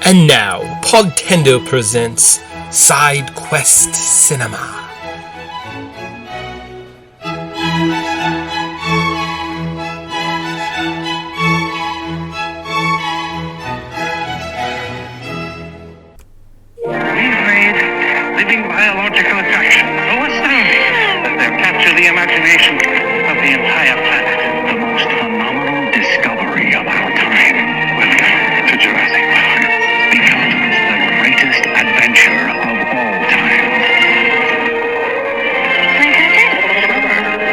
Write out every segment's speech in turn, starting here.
And now, Podtendo presents Side Quest Cinema. Living biological attractions so astounding that they'll capture the imagination of the entire planet. The most phenomenal discovery of our time. Welcome to Jurassic Park. Becomes the greatest adventure of all time.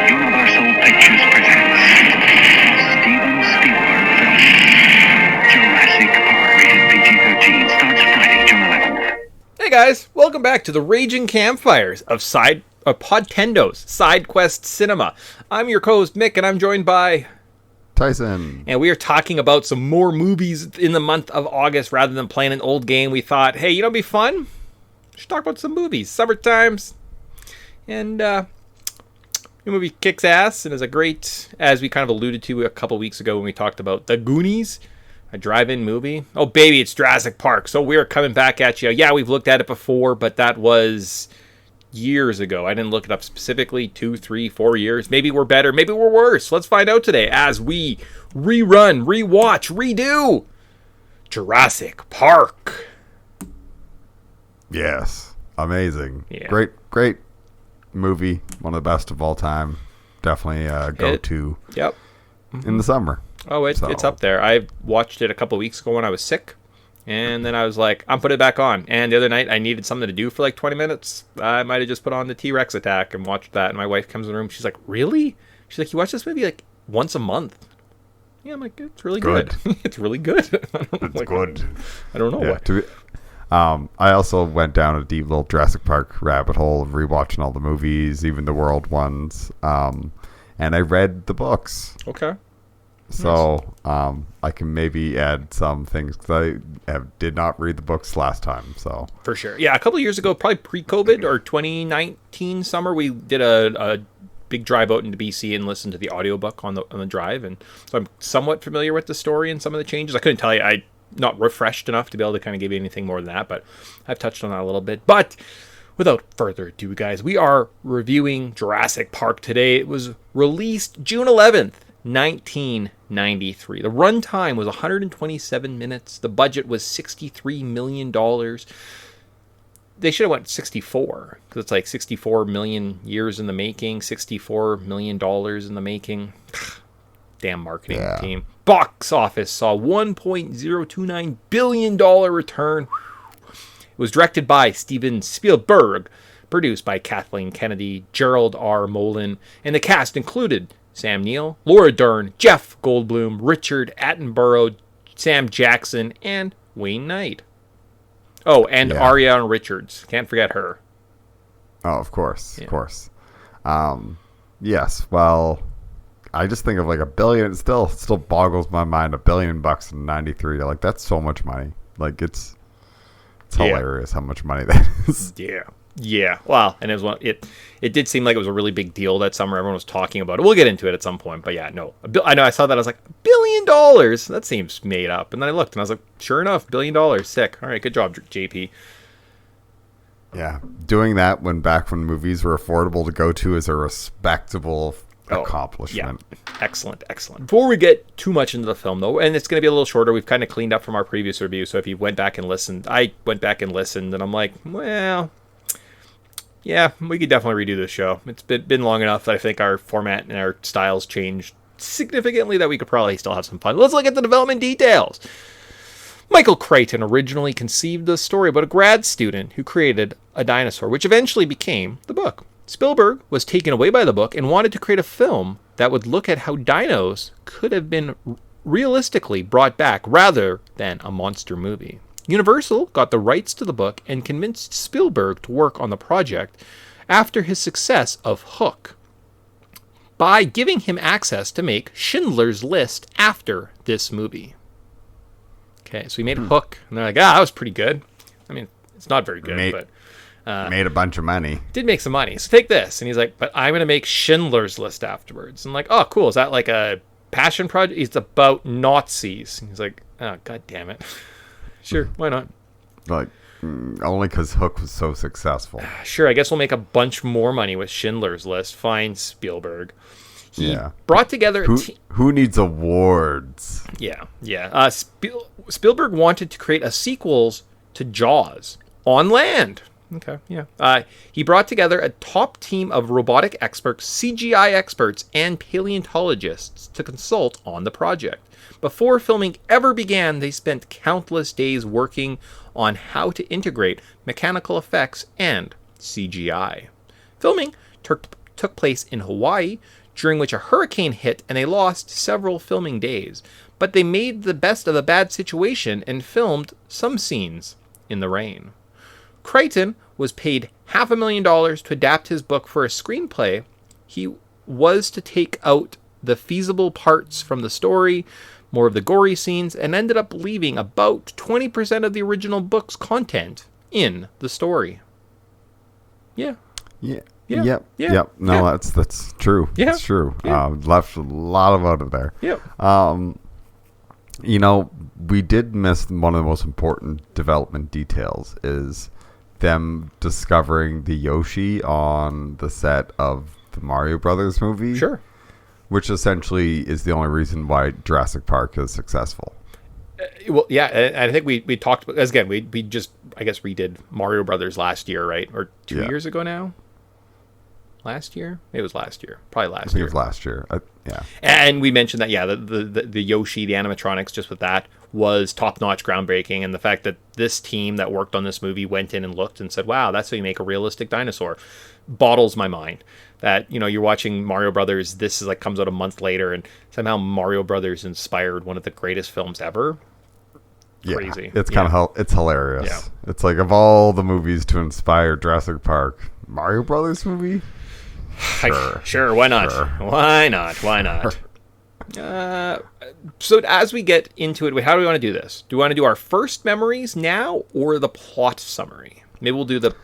Universal Pictures presents a Steven Spielberg film. Jurassic Park, rated PG-13, starts Friday, June 11th. Hey guys, welcome back to the Raging Campfires of Podtendo's Side Quest Cinema. I'm your co-host Mick, and I'm joined by Tyson. And we are talking about some more movies in the month of August rather than playing an old game. We thought, hey, you know, it'd be fun. We should talk about some movies. Summer times, and the movie kicks ass and is a great, as we kind of alluded to a couple weeks ago when we talked about The Goonies. A drive-in movie. Oh, baby, it's Jurassic Park. So we're coming back at you. Yeah, we've looked at it before, but that was years ago. I didn't look it up specifically. 2, 3, 4 years. Maybe we're better. Maybe we're worse. Let's find out today as we rerun, rewatch, redo Jurassic Park. Yes. Amazing. Yeah. Great movie. One of the best of all time. Definitely a go-to Yep. in the summer. Oh, it's up there. I watched it a couple weeks ago when I was sick, and then I was like, I'm putting it back on. And the other night, I needed something to do for like 20 minutes. I might have just put on the T-Rex attack and watched that. And my wife comes in the room. She's like, really? She's like, you watch this movie like once a month? Yeah, I'm like, it's really good. It's really good. It's like, good. I don't know. Yeah, I also went down a deep little Jurassic Park rabbit hole of rewatching all the movies, even the world ones. And I read the books. Okay. So I can maybe add some things because I did not read the books last time. So for sure, yeah, a couple of years ago, probably pre-COVID or 2019 summer, we did a big drive out into BC and listened to the audiobook on the drive, and so I'm somewhat familiar with the story and some of the changes. I couldn't tell you, I'm not refreshed enough to be able to kind of give you anything more than that, but I've touched on that a little bit. But without further ado, guys, we are reviewing Jurassic Park today. It was released June 11th. 1993. The runtime was 127 minutes. The budget was $63 million. They should have went 64 because it's like 64 million years in the making, $64 million in the making. Damn marketing team. Box office saw $1.029 billion return. It was directed by Steven Spielberg, produced by Kathleen Kennedy, Gerald R. Molin, and the cast included Sam Neill, Laura Dern, Jeff Goldblum, Richard Attenborough, Sam Jackson, and Wayne Knight. Oh, and Ariana Richards. Can't forget her. Oh, of course. Of course. Yes, well, I just think of like $1 billion. It still boggles my mind. $1 billion in 93. Like, that's so much money. Like, it's hilarious how much money that is. Yeah. Well, and it was it did seem like it was a really big deal that summer. Everyone was talking about it. We'll get into it at some point, but yeah, no. I know I saw that. I was like, $1 billion? That seems made up. And then I looked and I was like, sure enough, $1 billion. Sick. All right, good job, JP. Yeah, doing that when movies were affordable to go to is a respectable accomplishment. Yeah. Excellent. Before we get too much into the film, though, and it's going to be a little shorter, we've kind of cleaned up from our previous review. So if you went back and listened, I went back and listened, and I'm like, well, yeah, we could definitely redo this show. It's been long enough that I think our format and our styles changed significantly that we could probably still have some fun. Let's look at the development details. Michael Crichton originally conceived the story about a grad student who created a dinosaur, which eventually became the book. Spielberg was taken away by the book and wanted to create a film that would look at how dinos could have been realistically brought back rather than a monster movie. Universal got the rights to the book and convinced Spielberg to work on the project after his success of Hook by giving him access to make Schindler's List after this movie. Okay, so he made Hook, and they're like, that was pretty good. I mean, it's not very good, but made a bunch of money. Did make some money. So take this. And he's like, but I'm going to make Schindler's List afterwards. And I'm like, oh, cool. Is that like a passion project? It's about Nazis. And he's like, oh, God damn it. Sure, why not? Like, only because Hook was so successful. Sure, I guess we'll make a bunch more money with Schindler's List. Fine, Spielberg. He Yeah. brought together Who needs awards? Yeah. Spielberg wanted to create a sequels to Jaws on land. Okay, yeah. He brought together a top team of robotic experts, CGI experts, and paleontologists to consult on the project. Before filming ever began, they spent countless days working on how to integrate mechanical effects and CGI. Filming took place in Hawaii, during which a hurricane hit and they lost several filming days. But they made the best of the bad situation and filmed some scenes in the rain. Crichton was paid $500,000 to adapt his book for a screenplay. He was to take out the feasible parts from the story, more of the gory scenes, and ended up leaving about 20% of the original book's content in the story. Yeah. Yeah. Yeah. Yep. Yeah. Yep. No, Yeah. that's true. Yeah. It's true. Yeah. Left a lot of out of there. Yep. You know, we did miss one of the most important development details is them discovering the Yoshi on the set of the Mario Brothers movie. Sure. Which essentially is the only reason why Jurassic Park is successful. Well, yeah, and I think we talked about, again, we just, I guess, redid Mario Brothers last year, right? Or 2 years ago now? Last year? It was last year. Probably last year. I think it was last year. Yeah. And we mentioned that, yeah, the Yoshi, the animatronics, just with that, was top-notch, groundbreaking. And the fact that this team that worked on this movie went in and looked and said, wow, that's how you make a realistic dinosaur, boggles my mind. That, you know, you're watching Mario Brothers, this is like comes out a month later, and somehow Mario Brothers inspired one of the greatest films ever. Yeah, Crazy. it's kind of it's hilarious. Yeah. It's like, of all the movies to inspire Jurassic Park, Mario Brothers movie? Sure, why not? Sure. Why not? So as we get into it, how do we want to do this? Do we want to do our first memories now or the plot summary? Maybe we'll do the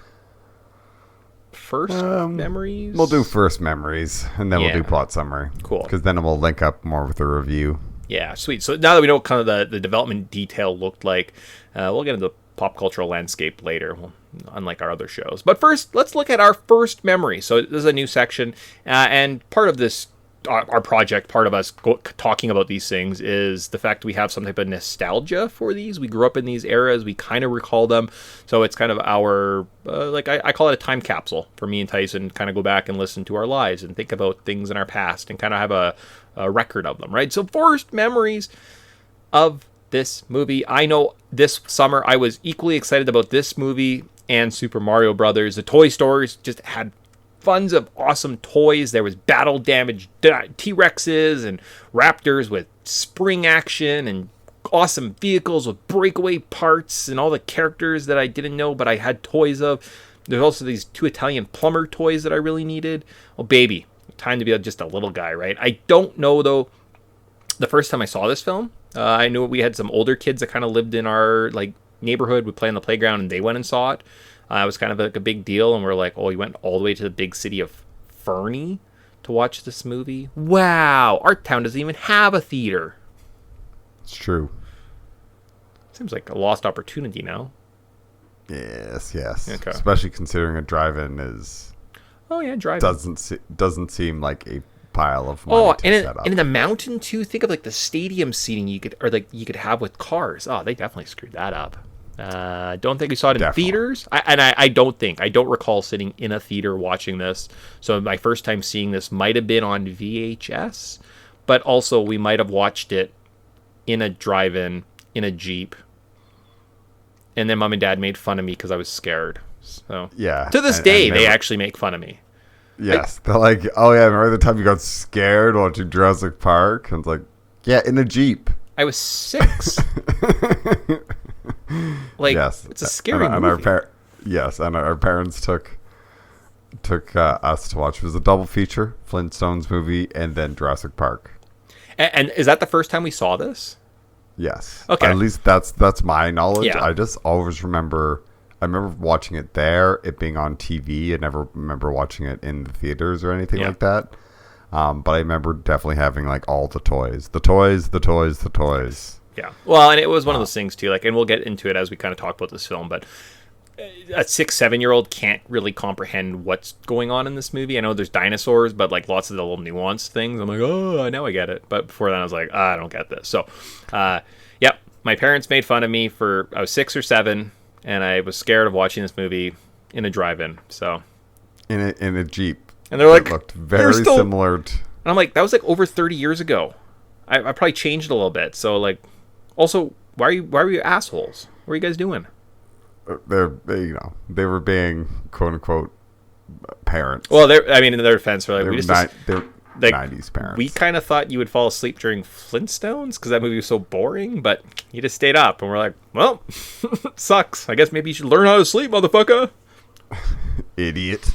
first memories? We'll do first memories, and then we'll Yeah. do plot summary. Cool. Because then we'll link up more with the review. Yeah, sweet. So now that we know what kind of the development detail looked like, we'll get into the pop cultural landscape later, unlike our other shows. But first, let's look at our first memory. So this is a new section, and part of this, our project, part of us talking about these things is the fact we have some type of nostalgia for these. We grew up in these eras. We kind of recall them. So it's kind of our, I call it a time capsule for me and Tyson, kind of go back and listen to our lives and think about things in our past and kind of have a record of them, right? So first memories of this movie. I know this summer I was equally excited about this movie and Super Mario Brothers. The toy stores just had tons of awesome toys. There was battle damaged T-Rexes and Raptors with spring action and awesome vehicles with breakaway parts and all the characters that I didn't know but I had toys of. There's also these 2 Italian plumber toys that I really needed. Oh baby, time to be just a little guy, right? I don't know though, the first time I saw this film, I knew we had some older kids that kind of lived in our neighborhood, would play on the playground, and they went and saw it. It was kind of a big deal, and we're like, oh, you went all the way to the big city of Fernie to watch this movie? Wow, our town doesn't even have a theater. It's true. Seems like a lost opportunity now. Yes. Okay. Especially considering a drive-in is... Oh, yeah, drive. Doesn't seem like a pile of money to set up. And in the mountain, too, think of the stadium seating you could have with cars. Oh, they definitely screwed that up. Don't think we saw it in theaters. I don't recall sitting in a theater watching this. So my first time seeing this might have been on VHS, but also we might have watched it in a drive-in, in a Jeep. And then Mom and Dad made fun of me because I was scared. So yeah. To this day, they actually make fun of me. Yes. They're like, oh yeah, remember the time you got scared watching Jurassic Park? And it's like, yeah, in a Jeep. I was 6. Yes, it's a scary movie. And our parents took us to watch. It was a double feature: Flintstones movie and then Jurassic Park. And is that the first time we saw this? Yes. Okay. At least that's my knowledge. Yeah. I just always remember. I remember watching it there, it being on TV. I never remember watching it in the theaters or anything like that. But I remember definitely having all the toys. The toys. Yeah. Well, and it was one of those things too, like, and we'll get into it as we kind of talk about this film, but a 6-7-year-old can't really comprehend what's going on in this movie. I know there's dinosaurs, but like lots of the little nuanced things. I'm like, oh, now I get it. But before then I was like, I don't get this. So, yep. My parents made fun of me I was 6 or 7, and I was scared of watching this movie in a drive-in. So, in a Jeep. And they're like, it looked very similar to... And I'm like, that was like over 30 years ago. I probably changed a little bit. So like, also, why were you assholes? What are you guys doing? They were being quote unquote parents. Well, in their defense, they're like 90s parents. We kind of thought you would fall asleep during Flintstones because that movie was so boring, but you just stayed up, and we're like, well, sucks. I guess maybe you should learn how to sleep, motherfucker. Idiot.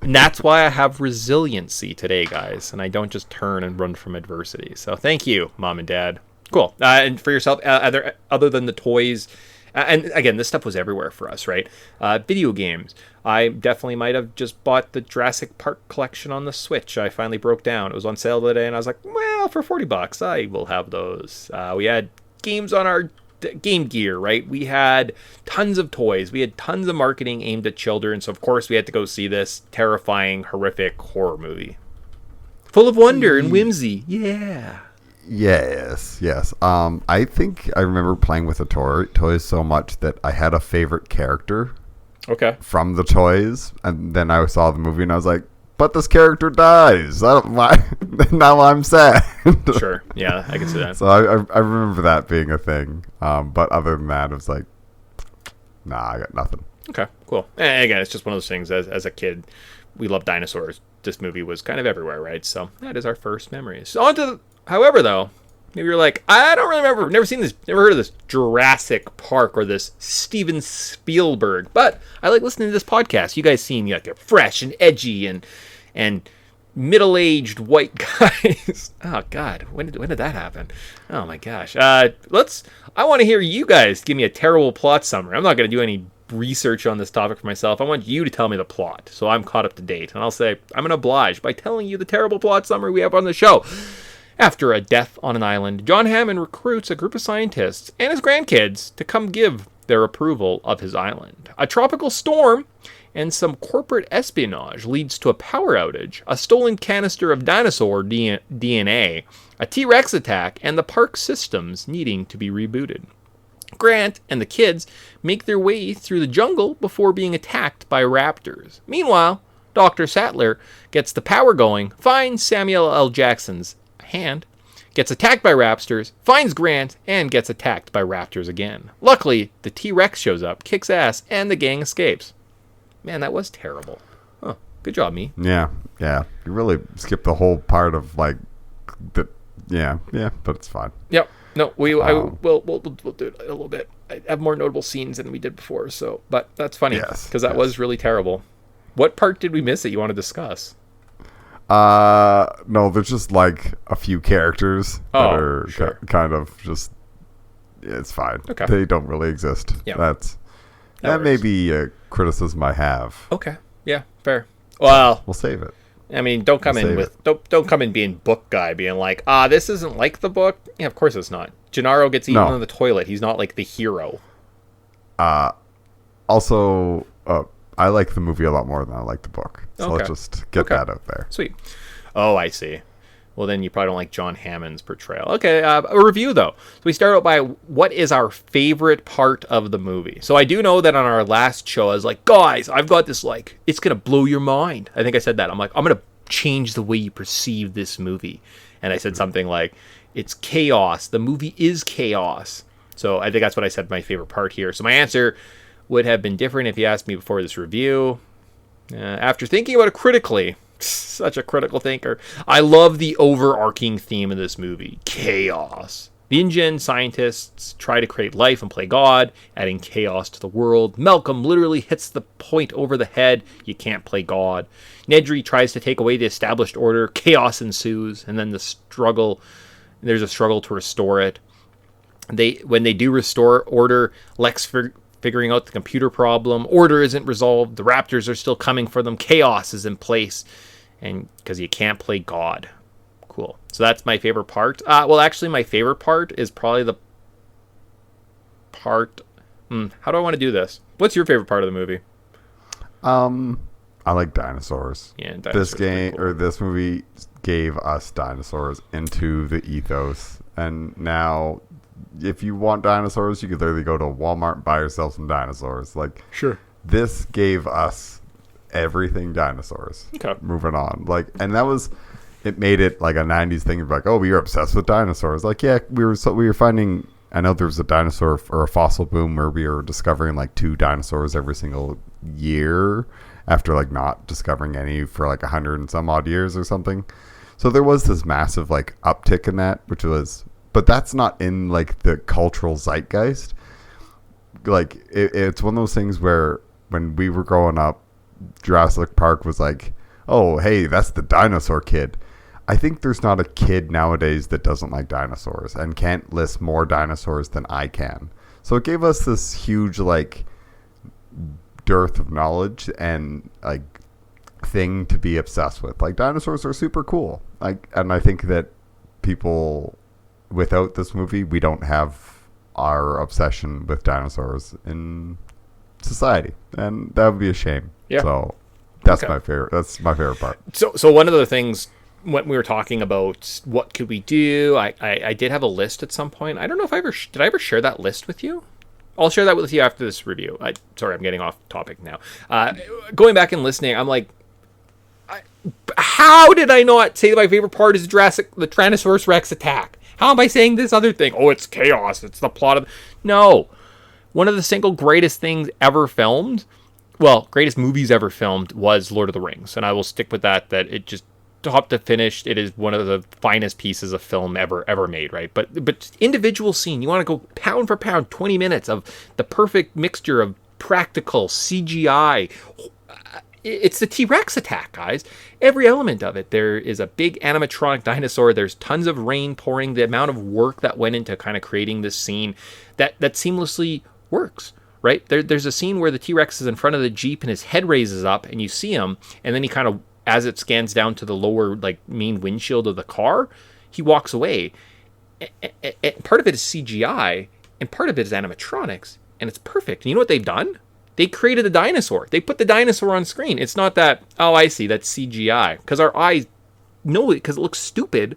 And that's why I have resiliency today, guys, and I don't just turn and run from adversity. So thank you, Mom and Dad. Cool. And for yourself, other than the toys. And again, this stuff was everywhere for us, right? Video games. I definitely might have just bought the Jurassic Park collection on the Switch. I finally broke down. It was on sale today, and I was like, well, for $40, I will have those. We had games on our Game Gear, right? We had tons of toys. We had tons of marketing aimed at children. So, of course, we had to go see this terrifying, horrific horror movie. Full of wonder and whimsy. Yeah. Yes. I think I remember playing with the toys so much that I had a favorite character. Okay. From the toys, and then I saw the movie and I was like, "But this character dies. Now I'm sad." Sure. Yeah, I can see that. So I remember that being a thing. But other than that, it was like, nah, I got nothing. Okay. Cool. And again, it's just one of those things. As a kid, we loved dinosaurs. This movie was kind of everywhere, right? So that is our first memories. So on to however, though, maybe you're like, I don't really remember, never seen this, never heard of this Jurassic Park or this Steven Spielberg, but I like listening to this podcast. You guys seem like you're fresh and edgy and middle-aged white guys. Oh God, when did that happen? Oh my gosh. I want to hear you guys give me a terrible plot summary. I'm not going to do any research on this topic for myself. I want you to tell me the plot, so I'm caught up to date, and I'll say I'm going to oblige by telling you the terrible plot summary we have on the show. After a death on an island, John Hammond recruits a group of scientists and his grandkids to come give their approval of his island. A tropical storm and some corporate espionage leads to a power outage, a stolen canister of dinosaur DNA, a T-Rex attack, and the park systems needing to be rebooted. Grant and the kids make their way through the jungle before being attacked by raptors. Meanwhile, Dr. Sattler gets the power going, finds Samuel L. Jackson's hand, gets attacked by raptors, finds Grant, and gets attacked by raptors again. Luckily, the T-Rex shows up, kicks ass, and the gang escapes. Man, that was terrible. Huh. Good job, me. Yeah. You really skipped the whole part of like the but it's fine. Yep. No, we'll do it a little bit. I have more notable scenes than we did before, but that's funny because that was really terrible. What part did we miss that you want to discuss? No, there's just like a few characters that are kind of just. It's fine. Okay. They don't really exist. Yeah. That may be a criticism I have. Okay. Yeah. Fair. Well, we'll save it. I mean, don't come in being book guy, being like, this isn't like the book. Yeah, of course it's not. Gennaro gets eaten in the toilet. He's not like the hero. Also, I like the movie a lot more than I like the book. So let's just get that out there. Sweet. Oh, I see. Well, then you probably don't like John Hammond's portrayal. Okay, a review, though. So we start out by what is our favorite part of the movie. So I do know that on our last show, I was like, guys, I've got this, like, it's going to blow your mind. I think I said that. I'm like, I'm going to change the way you perceive this movie. And I said something like, it's chaos. The movie is chaos. So I think that's what I said my favorite part here. So my answer would have been different if you asked me before this review. After thinking about it critically, such a critical thinker, I love the overarching theme of this movie, chaos. The InGen scientists try to create life and play God, adding chaos to the world. Malcolm literally hits the point over the head, you can't play God. Nedry tries to take away the established order, chaos ensues, and then there's a struggle to restore it. When they do restore order, Lex figuring out the computer problem, order isn't resolved, the raptors are still coming for them, chaos is in place, and because you can't play God. Cool. So that's my favorite part. Well, actually, my favorite part is probably part. How do I want to do this? What's your favorite part of the movie? I like dinosaurs. Yeah, dinosaurs this game cool. or this movie gave us dinosaurs into the ethos, and now if you want dinosaurs, you could literally go to Walmart and buy yourself some dinosaurs. Like, sure, this gave us everything dinosaurs. Okay, moving on. Like, and that was. It made it like a 90s thing of like, oh, we were obsessed with dinosaurs. Like, yeah, we were finding, I know there was a dinosaur or a fossil boom where we were discovering like 2 dinosaurs every single year after like not discovering any for like 100 and some odd years or something. So there was this massive like uptick in that, which was, but that's not in like the cultural zeitgeist. Like, it's one of those things where when we were growing up, Jurassic Park was like, oh, hey, that's the dinosaur kid. I think there's not a kid nowadays that doesn't like dinosaurs and can't list more dinosaurs than I can. So it gave us this huge like dearth of knowledge and like thing to be obsessed with. Like, dinosaurs are super cool. Like, and I think that people without this movie, we don't have our obsession with dinosaurs in society, and that would be a shame. Yeah. So that's my favorite. That's my favorite part. So one of the things when we were talking about what could we do, I did have a list at some point. I don't know if I ever did I ever share that list with you. I'll share that with you after this review. Sorry, I'm getting off topic now. Going back and listening, I'm like, how did I not say that my favorite part is the Tyrannosaurus Rex attack? How am I saying this other thing? Oh, it's chaos. It's the plot of... No. One of the single greatest things ever filmed, well, greatest movies ever filmed, was Lord of the Rings. And I will stick with that it just, top to finish, it is one of the finest pieces of film ever made, right? But individual scene, you want to go pound for pound, 20 minutes of the perfect mixture of practical, CGI. It's the T-Rex attack, guys. Every element of it. There is a big animatronic dinosaur. There's tons of rain pouring. The amount of work that went into kind of creating this scene that seamlessly works, right? There's a scene where the T-Rex is in front of the Jeep and his head raises up and you see him, and then he kind of, as it scans down to the lower like main windshield of the car, he walks away. And part of it is CGI and part of it is animatronics, and it's perfect. And you know what they've done? They created a dinosaur. They put the dinosaur on screen. It's not that, oh, I see, that's CGI. Because our eyes know it because it looks stupid.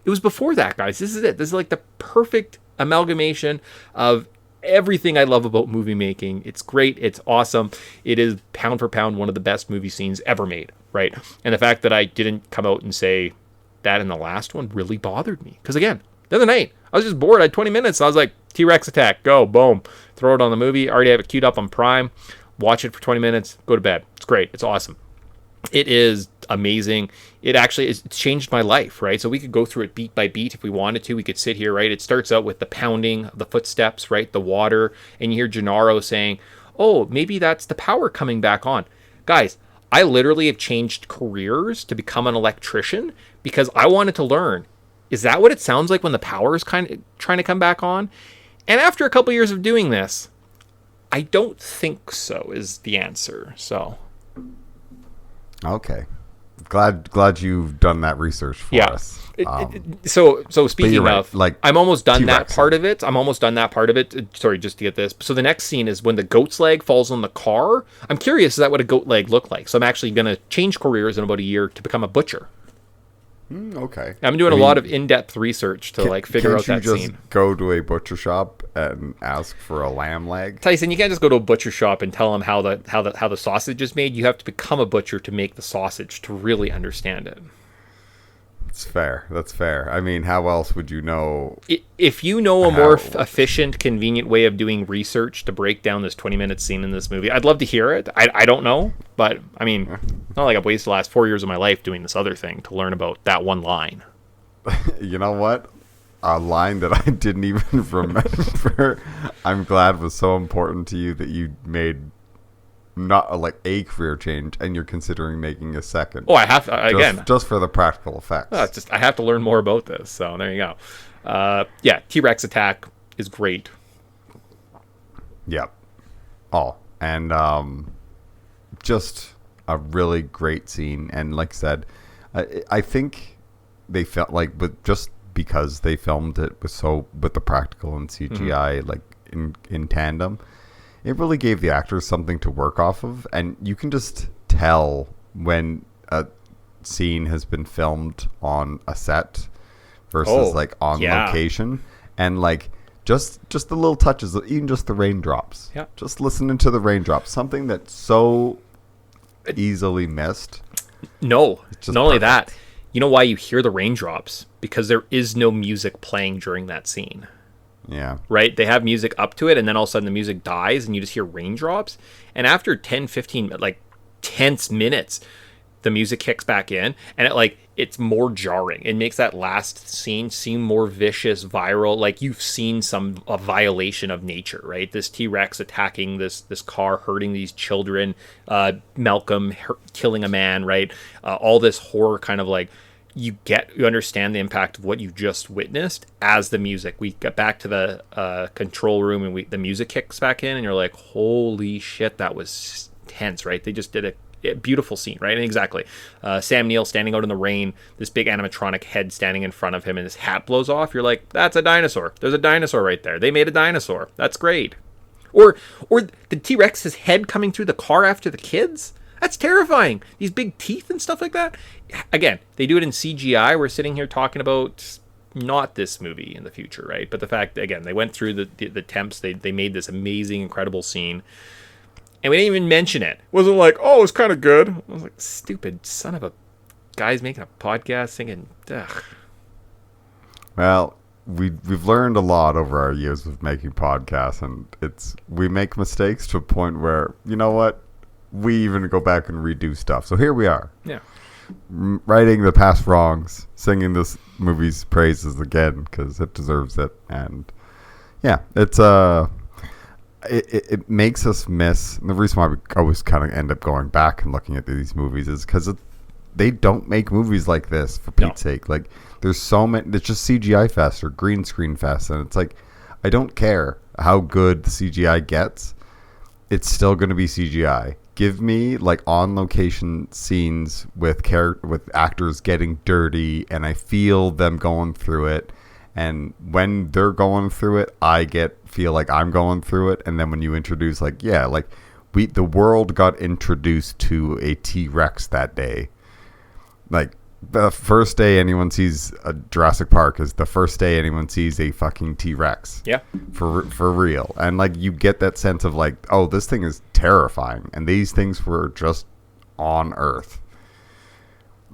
It was before that, guys. This is it. This is like the perfect amalgamation of everything I love about movie making. It's great. It's awesome. It is pound for pound one of the best movie scenes ever made, right? And the fact that I didn't come out and say that in the last one really bothered me. Because again, the other night, I was just bored. I had 20 minutes. I was like, T-Rex attack, go, boom. Throw it on the movie. I already have it queued up on Prime. Watch it for 20 minutes. Go to bed. It's great. It's awesome. It is amazing. It's changed my life, right? So we could go through it beat by beat if we wanted to. We could sit here, right? It starts out with the pounding, the footsteps, right? The water. And you hear Gennaro saying, oh, maybe that's the power coming back on. Guys, I literally have changed careers to become an electrician because I wanted to learn. Is that what it sounds like when the power is kind of trying to come back on? And after a couple years of doing this, I don't think so is the answer. So, okay, glad you've done that research for us. So speaking right, of, like, I'm almost done T-Rex. that part of it. Sorry, just to get this. So the next scene is when the goat's leg falls on the car. I'm curious, is that what a goat leg looked like? So I'm actually going to change careers in about a year to become a butcher. Okay. I'm doing a lot of in-depth research to figure out that scene. scene. Go to a butcher shop and ask for a lamb leg? Tyson, you can't just go to a butcher shop and tell them how the sausage is made. You have to become a butcher to make the sausage to really understand it. That's fair. I mean, how else would you know? If you know a more efficient, convenient way of doing research to break down this 20-minute scene in this movie, I'd love to hear it. I don't know, but I mean, it's not like I've wasted the last 4 years of my life doing this other thing to learn about that one line. You know what? A line that I didn't even remember, I'm glad was so important to you that you made not like a career change, and you're considering making a second. Oh, I have to, again, just for the practical effects. I have to learn more about this. So there you go. Yeah, T-Rex attack is great. Yep. And just a really great scene. And like I said, I think they felt like, but just because they filmed it with the practical and CGI, like in tandem, it really gave the actors something to work off of. And you can just tell when a scene has been filmed on a set versus like on location. And like just the little touches, even just the raindrops. Yeah. Just listening to the raindrops, something that's so easily missed. No, not only perfect. that, you know why you hear the raindrops? Because there is no music playing during that scene. Yeah. Right? They have music up to it, and then all of a sudden the music dies, and you just hear raindrops. And after 10, 15, like, tense minutes, the music kicks back in, and it's more jarring. It makes that last scene seem more vicious, viral, like you've seen a violation of nature, right? This T-Rex attacking this car, hurting these children, Malcolm killing a man, right? All this horror kind of like, you understand the impact of what you just witnessed as the music. We get back to the control room, and the music kicks back in, and you're like, holy shit, that was tense, right? They just did a beautiful scene, right? And exactly. Sam Neill standing out in the rain, this big animatronic head standing in front of him, and his hat blows off. You're like, that's a dinosaur. There's a dinosaur right there. They made a dinosaur. That's great. Or the T-Rex's head coming through the car after the kids. That's terrifying. These big teeth and stuff like that. Again, they do it in CGI. We're sitting here talking about not this movie in the future, right? But the fact, again, they went through the temps. They made this amazing, incredible scene. And we didn't even mention it. It wasn't like, oh, it's kind of good. I was like, stupid son of a guy's making a podcast singing. Ugh. Well, we've learned a lot over our years of making podcasts, and we make mistakes to a point where, you know what? We even go back and redo stuff. So here we are. Yeah. Righting the past wrongs, singing this movie's praises again because it deserves it. And yeah, it's it makes us miss. And the reason why we always kind of end up going back and looking at these movies is because they don't make movies like this, for Pete's sake. Like, there's so many. It's just CGI fest or green screen fest, and it's like, I don't care how good the CGI gets. It's still going to be CGI. Give me like on location scenes with actors getting dirty, and I feel them going through it. And when they're going through it, I feel like I'm going through it. And then when you introduce the world got introduced to a T-Rex that day. Like, the first day anyone sees a Jurassic Park is the first day anyone sees a fucking T-Rex. Yeah. For real. And like, you get that sense of like, oh, this thing is terrifying. And these things were just on Earth.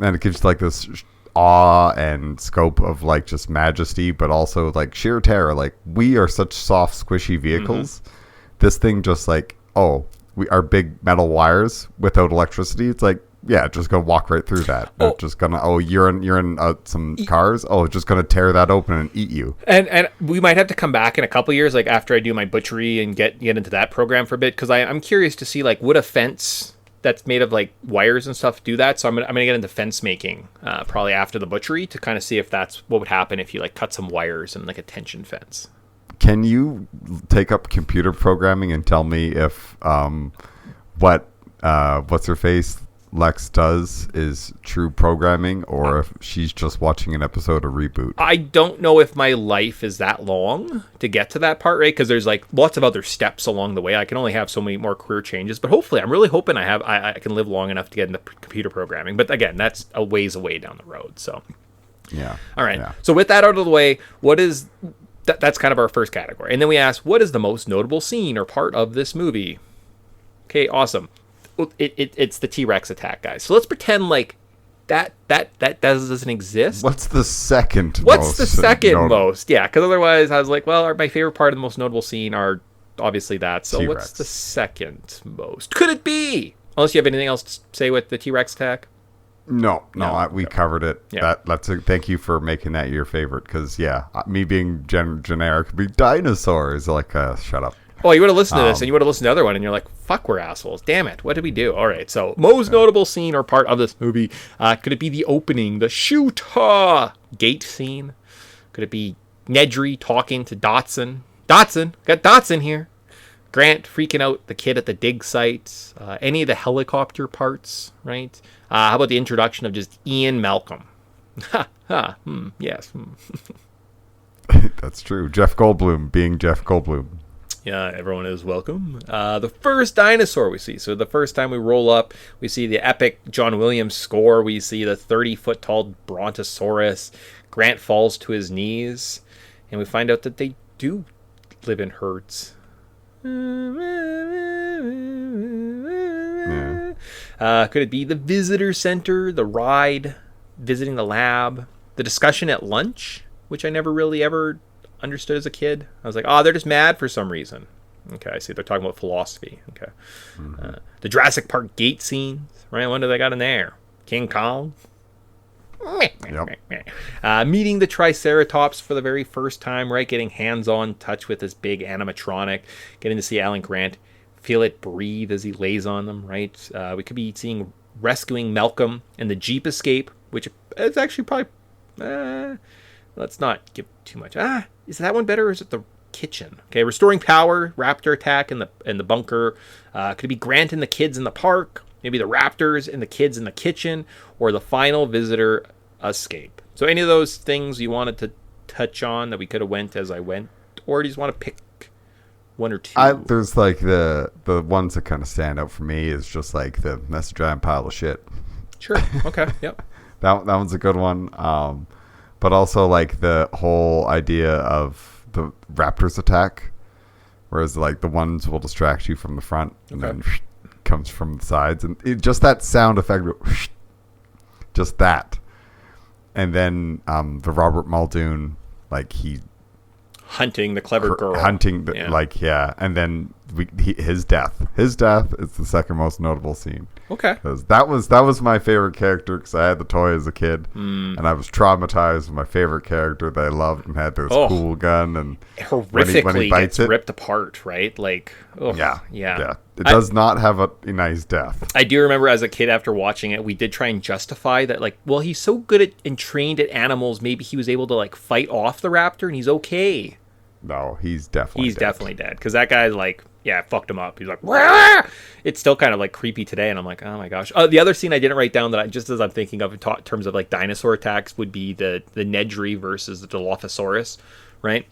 And it gives like this awe and scope of like just majesty, but also like sheer terror. Like, we are such soft, squishy vehicles. Mm-hmm. This thing just like, oh, we are big metal wires without electricity. It's like, yeah, just gonna walk right through that. They're just gonna, you're in some cars. Oh, just gonna tear that open and eat you. And we might have to come back in a couple years, like after I do my butchery and get into that program for a bit, because I'm curious to see like, would a fence that's made of like wires and stuff do that? So I'm gonna get into fence making probably after the butchery to kind of see if that's what would happen if you like cut some wires and like a tension fence. Can you take up computer programming and tell me if what's her face Lex does is true programming, or if she's just watching an episode of Reboot? I don't know if my life is that long to get to that part, right? Because there's like lots of other steps along the way. I can only have so many more career changes, but hopefully, I'm really hoping I can live long enough to get into computer programming. But again, that's a ways away down the road. So yeah. All right. Yeah. So with that out of the way, what is that's kind of our first category, and then we ask, what is the most notable scene or part of this movie? Okay, awesome. It's the T-Rex attack, guys. So let's pretend like that doesn't exist. What's the second most? Yeah, because otherwise I was like, well, my favorite part of the most notable scene are obviously that. So T-Rex. What's the second most? Could it be? Unless you have anything else to say with the T-Rex attack? No, we covered it. Yeah. Thank you for making that your favorite, because me being generic, be dinosaurs. Like, shut up. Well, you would have listened to this, and you would have listened to the other one, and you're like, fuck, we're assholes. Damn it. What did we do? All right, so most notable scene or part of this movie. Could it be the opening, the shoot gate scene? Could it be Nedry talking to Dotson? Dotson, got Dotson here. Grant freaking out the kid at the dig site. Any of the helicopter parts, right? How about the introduction of just Ian Malcolm? Yes. That's true. Jeff Goldblum being Jeff Goldblum. Yeah, everyone is welcome. The first dinosaur we see. So the first time we roll up, we see the epic John Williams score. We see the 30-foot tall Brontosaurus. Grant falls to his knees, and we find out that they do live in herds. Could it be the visitor center, the ride, visiting the lab, the discussion at lunch, which I never really ever understood as a kid? I was like, oh, they're just mad for some reason. Okay, I see. They're talking about philosophy. Okay. The Jurassic Park gate scenes, right? What do they got in there? King Kong? Yep. Meeting the Triceratops for the very first time, right? Getting hands-on touch with this big animatronic. Getting to see Alan Grant feel it breathe as he lays on them, right? We could be seeing rescuing Malcolm and the Jeep escape, which is actually probably... let's not give too much. Is that one better or is it the kitchen? Okay, restoring power, raptor attack in the bunker. Could it be Grant and the kids in the park? Maybe the raptors and the kids in the kitchen, or the final visitor escape. So any of those things you wanted to touch on that we could have went as I went, or do you just want to pick one or two? There's like the ones that kind of stand out for me is just like that's a giant pile of shit. Sure. Okay. Yep. that one's a good one. But also like the whole idea of the raptors attack, whereas like the ones will distract you from the front and then comes from the sides, and just that sound effect, just that. And then the Robert Muldoon, like he hunting the clever girl, and then his death is the second most notable scene. Okay, that was my favorite character because I had the toy as a kid, and I was traumatized with my favorite character that I loved and had this cool gun, and horrifically when he bites gets ripped apart, right? Like, yeah. It does not have a nice death. I do remember as a kid after watching it, we did try and justify that, like, well, he's so good at and trained at animals, maybe he was able to like fight off the raptor and he's okay. No, he's definitely dead because that guy's like, fucked him up. He's like, wah! It's still kind of like creepy today, and I'm like, oh my gosh. The other scene I didn't write down that just as I'm thinking of in terms of like dinosaur attacks would be the Nedry versus the Dilophosaurus, right?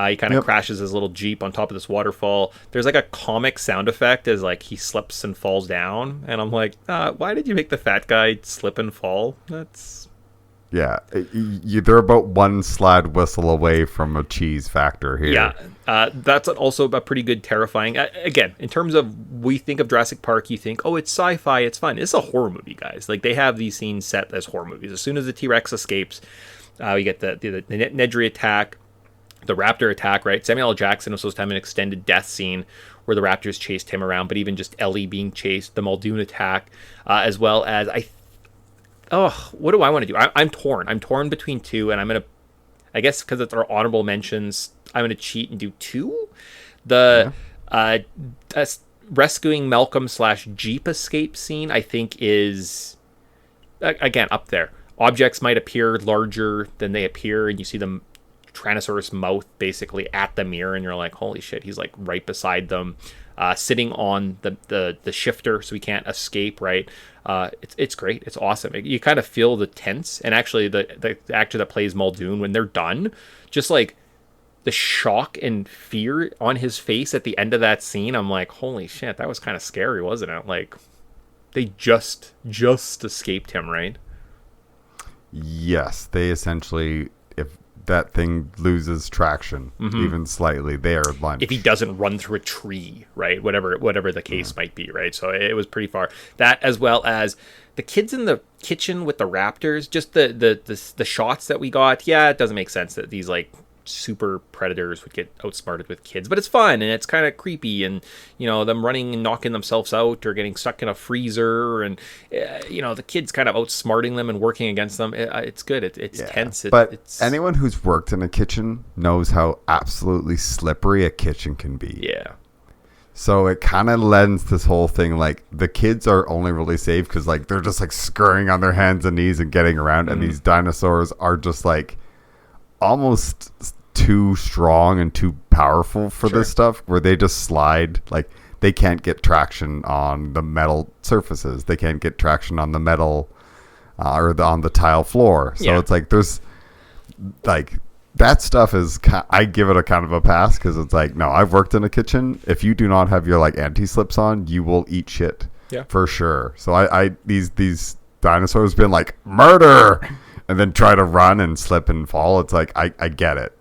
He kind of crashes his little Jeep on top of this waterfall. There's like a comic sound effect as like he slips and falls down, and I'm like, why did you make the fat guy slip and fall? That's... Yeah, they're about one slide whistle away from a cheese factor here. Yeah, that's also a pretty good terrifying. Again, in terms of we think of Jurassic Park, you think, oh, it's sci-fi, it's fun. It's a horror movie, guys. Like they have these scenes set as horror movies. As soon as the T-Rex escapes, we get the Nedry attack, the raptor attack, right? Samuel L. Jackson was supposed to have an extended death scene where the raptors chased him around, but even just Ellie being chased, the Muldoon attack, as well as what do I want to do? I'm torn. I'm torn between two, and I'm going to, I guess because it's our honorable mentions, I'm going to cheat and do two. The rescuing Malcolm / Jeep escape scene, I think, is, again, up there. Objects might appear larger than they appear, and you see the Tyrannosaurus mouth basically at the mirror, and you're like, holy shit, he's like right beside them. Sitting on the shifter so he can't escape, right? It's great. It's awesome. You kind of feel the tense, and actually the actor that plays Muldoon, when they're done, just like the shock and fear on his face at the end of that scene, I'm like, holy shit, that was kind of scary, wasn't it? Like they just escaped him, right? Yes, they essentially, if that thing loses traction even slightly, they are lunch. If he doesn't run through a tree, right? Whatever the case might be, right? So it was pretty far. That, as well as the kids in the kitchen with the raptors, just the shots that we got. Yeah, it doesn't make sense that these like super predators would get outsmarted with kids, but it's fun and it's kind of creepy, and them running and knocking themselves out or getting stuck in a freezer, and the kids kind of outsmarting them and working against them. It's good. It's tense. But anyone who's worked in a kitchen knows how absolutely slippery a kitchen can be. Yeah. So it kind of lends this whole thing, like the kids are only really safe because like they're just like scurrying on their hands and knees and getting around, and these dinosaurs are just like almost too strong and too powerful for this stuff, where they just slide. Like they can't get traction on the metal surfaces, they can't get traction on the metal or on the tile floor. So it's like there's like that stuff is, I give it a kind of a pass because it's like, no, I've worked in a kitchen. If you do not have your like anti-slips on, you will eat shit. Yeah, for sure. So these dinosaurs been like murder, and then try to run and slip and fall. It's like I get it.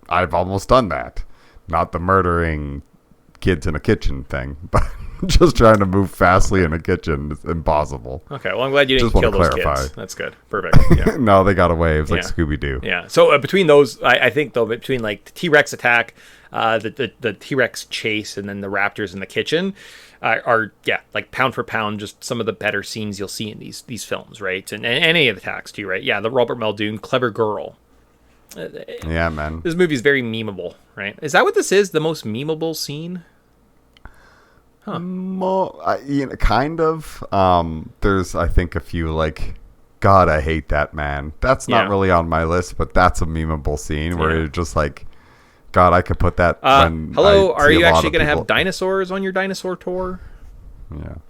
I've almost done that. Not the murdering kids in a kitchen thing, but just trying to move fastly in a kitchen is impossible. Okay, well, I'm glad you didn't kill those kids. That's good. Perfect. Yeah. No, they got away. It was like Scooby-Doo. Yeah. So between those, I think, though, between like the T-Rex attack, the T-Rex chase, and then the raptors in the kitchen are like pound for pound, just some of the better scenes you'll see in these films, right? And any of the attacks, too, right? Yeah, the Robert Muldoon, clever girl. Yeah, man. This movie is very memeable, right? Is that what this is? The most memeable scene? Huh. Kind of. There's, I think, a few like, God, I hate that man. That's not really on my list, but that's a memeable scene where you're just like, God, I could put that. Hello, are you actually going to have dinosaurs on your dinosaur tour?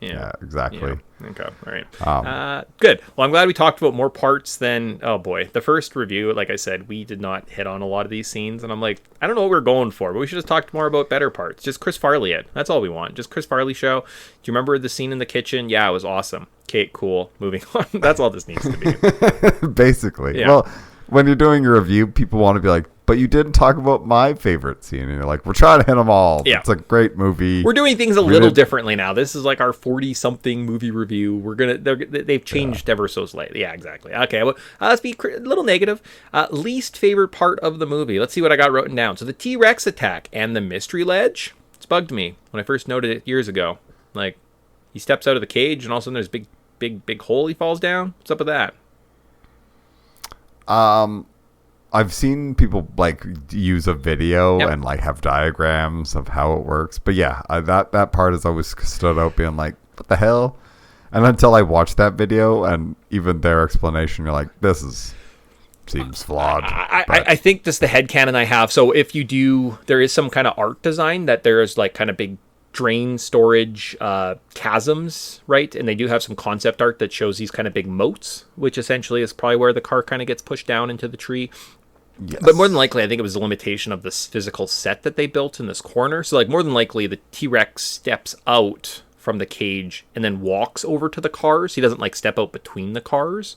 Yeah, exactly. Yeah. Okay, all right. Good. Well, I'm glad we talked about more parts than, oh boy, the first review, like I said, we did not hit on a lot of these scenes, and I'm like, I don't know what we're going for, but we should have talked more about better parts. Just Chris Farley it. That's all we want. Just Chris Farley show. Do you remember the scene in the kitchen? Yeah, it was awesome. Okay, cool. Moving on. That's all this needs to be. Basically. Yeah. Well, when you're doing your review, people want to be like, but you didn't talk about my favorite scene. And you're like, we're trying to hit them all. Yeah. It's a great movie. We're doing things a little differently now. This is like our 40-something movie review. They've changed ever so slightly. Yeah, exactly. Okay, well, let's be a little negative. Least favorite part of the movie. Let's see what I got written down. So the T-Rex attack and the mystery ledge. It's bugged me when I first noted it years ago. Like, he steps out of the cage and all of a sudden there's a big hole he falls down. What's up with that? I've seen people like use a video and like have diagrams of how it works, but yeah, that part has always stood out being like, what the hell? And until I watched that video and even their explanation, you're like, seems flawed. I think this is the headcanon I have. So if you do, there is some kind of art design that there is like kind of big drain storage chasms, right? And they do have some concept art that shows these kind of big moats, which essentially is probably where the car kind of gets pushed down into the tree. Yes. But more than likely, I think it was a limitation of this physical set that they built in this corner. So like more than likely, the T-Rex steps out from the cage and then walks over to the cars. He doesn't like step out between the cars.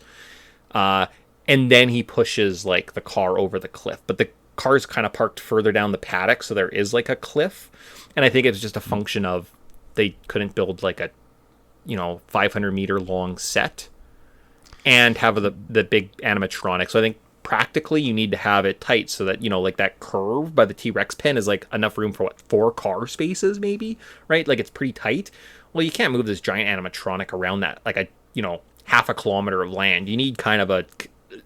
And then he pushes like the car over the cliff. But the car's kind of parked further down the paddock, so there is like a cliff. And I think it's just a function of they couldn't build like a 500-meter long set and have the big animatronic. So I think practically you need to have it tight so that, like that curve by the T-Rex pen is like enough room for 4 car spaces maybe, right? Like it's pretty tight. Well, you can't move this giant animatronic around that, like a, half a kilometer of land. You need kind of a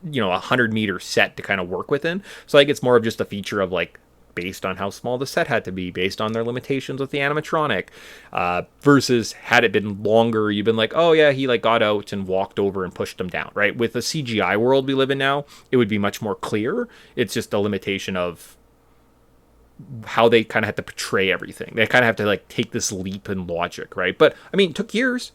100-meter set to kind of work within. So I think it's more of just a feature of like, based on how small the set had to be, based on their limitations with the animatronic, versus had it been longer, you've been like, oh yeah, he like got out and walked over and pushed them down, right? With the CGI world we live in now, it would be much more clear. It's just a limitation of how they kind of have to portray everything. They kind of have to like take this leap in logic, right? But I mean, it took years,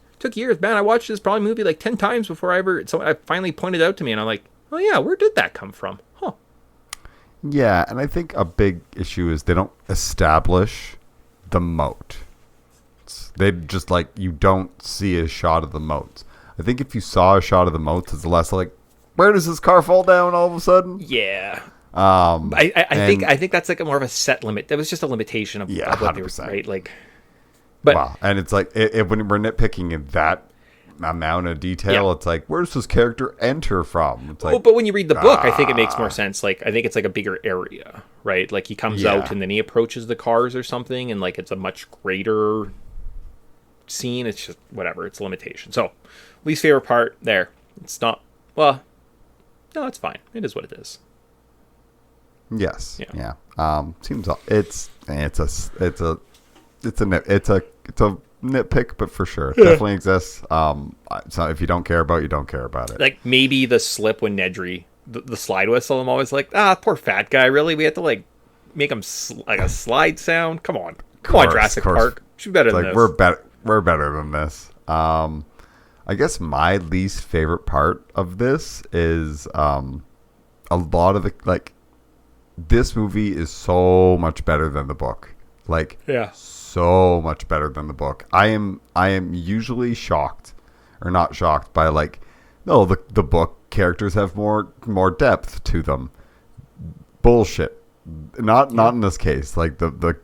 man. I watched this probably movie like 10 times before I finally pointed out to me, and I'm like, oh yeah, where did that come from? Huh. Yeah, and I think a big issue is they don't establish the moat. They just like, you don't see a shot of the moats. I think if you saw a shot of the moats, it's less like, where does this car fall down all of a sudden? Yeah. I think that's like a more of a set limit. That was just a limitation of what they were, right? Like, but wow. And it's like when we're nitpicking in that amount of detail, it's like, where does this character enter from? It's like, but when you read the book, I think it makes more sense. Like, I think it's like a bigger area, right? Like he comes out and then he approaches the cars or something, and like it's a much greater scene. It's just whatever. It's a limitation. So, least favorite part there. It's not. Well, no, it's fine. It is what it is. Yes. Yeah. Seems it's a nitpick, but for sure, it definitely exists. So if you don't care about it, you don't care about it. Like maybe the slip when Nedry, the slide whistle, I'm always like, poor fat guy. Really, we have to like make him like a slide sound. Come on, Jurassic Park. Should be better than this. We're better than this. I guess my least favorite part of this is a lot of the like this movie is so much better than the book. Like, so much better than the book. I am usually shocked, or not shocked, by like, no, the book characters have more depth to them. Bullshit. Not in this case. Like the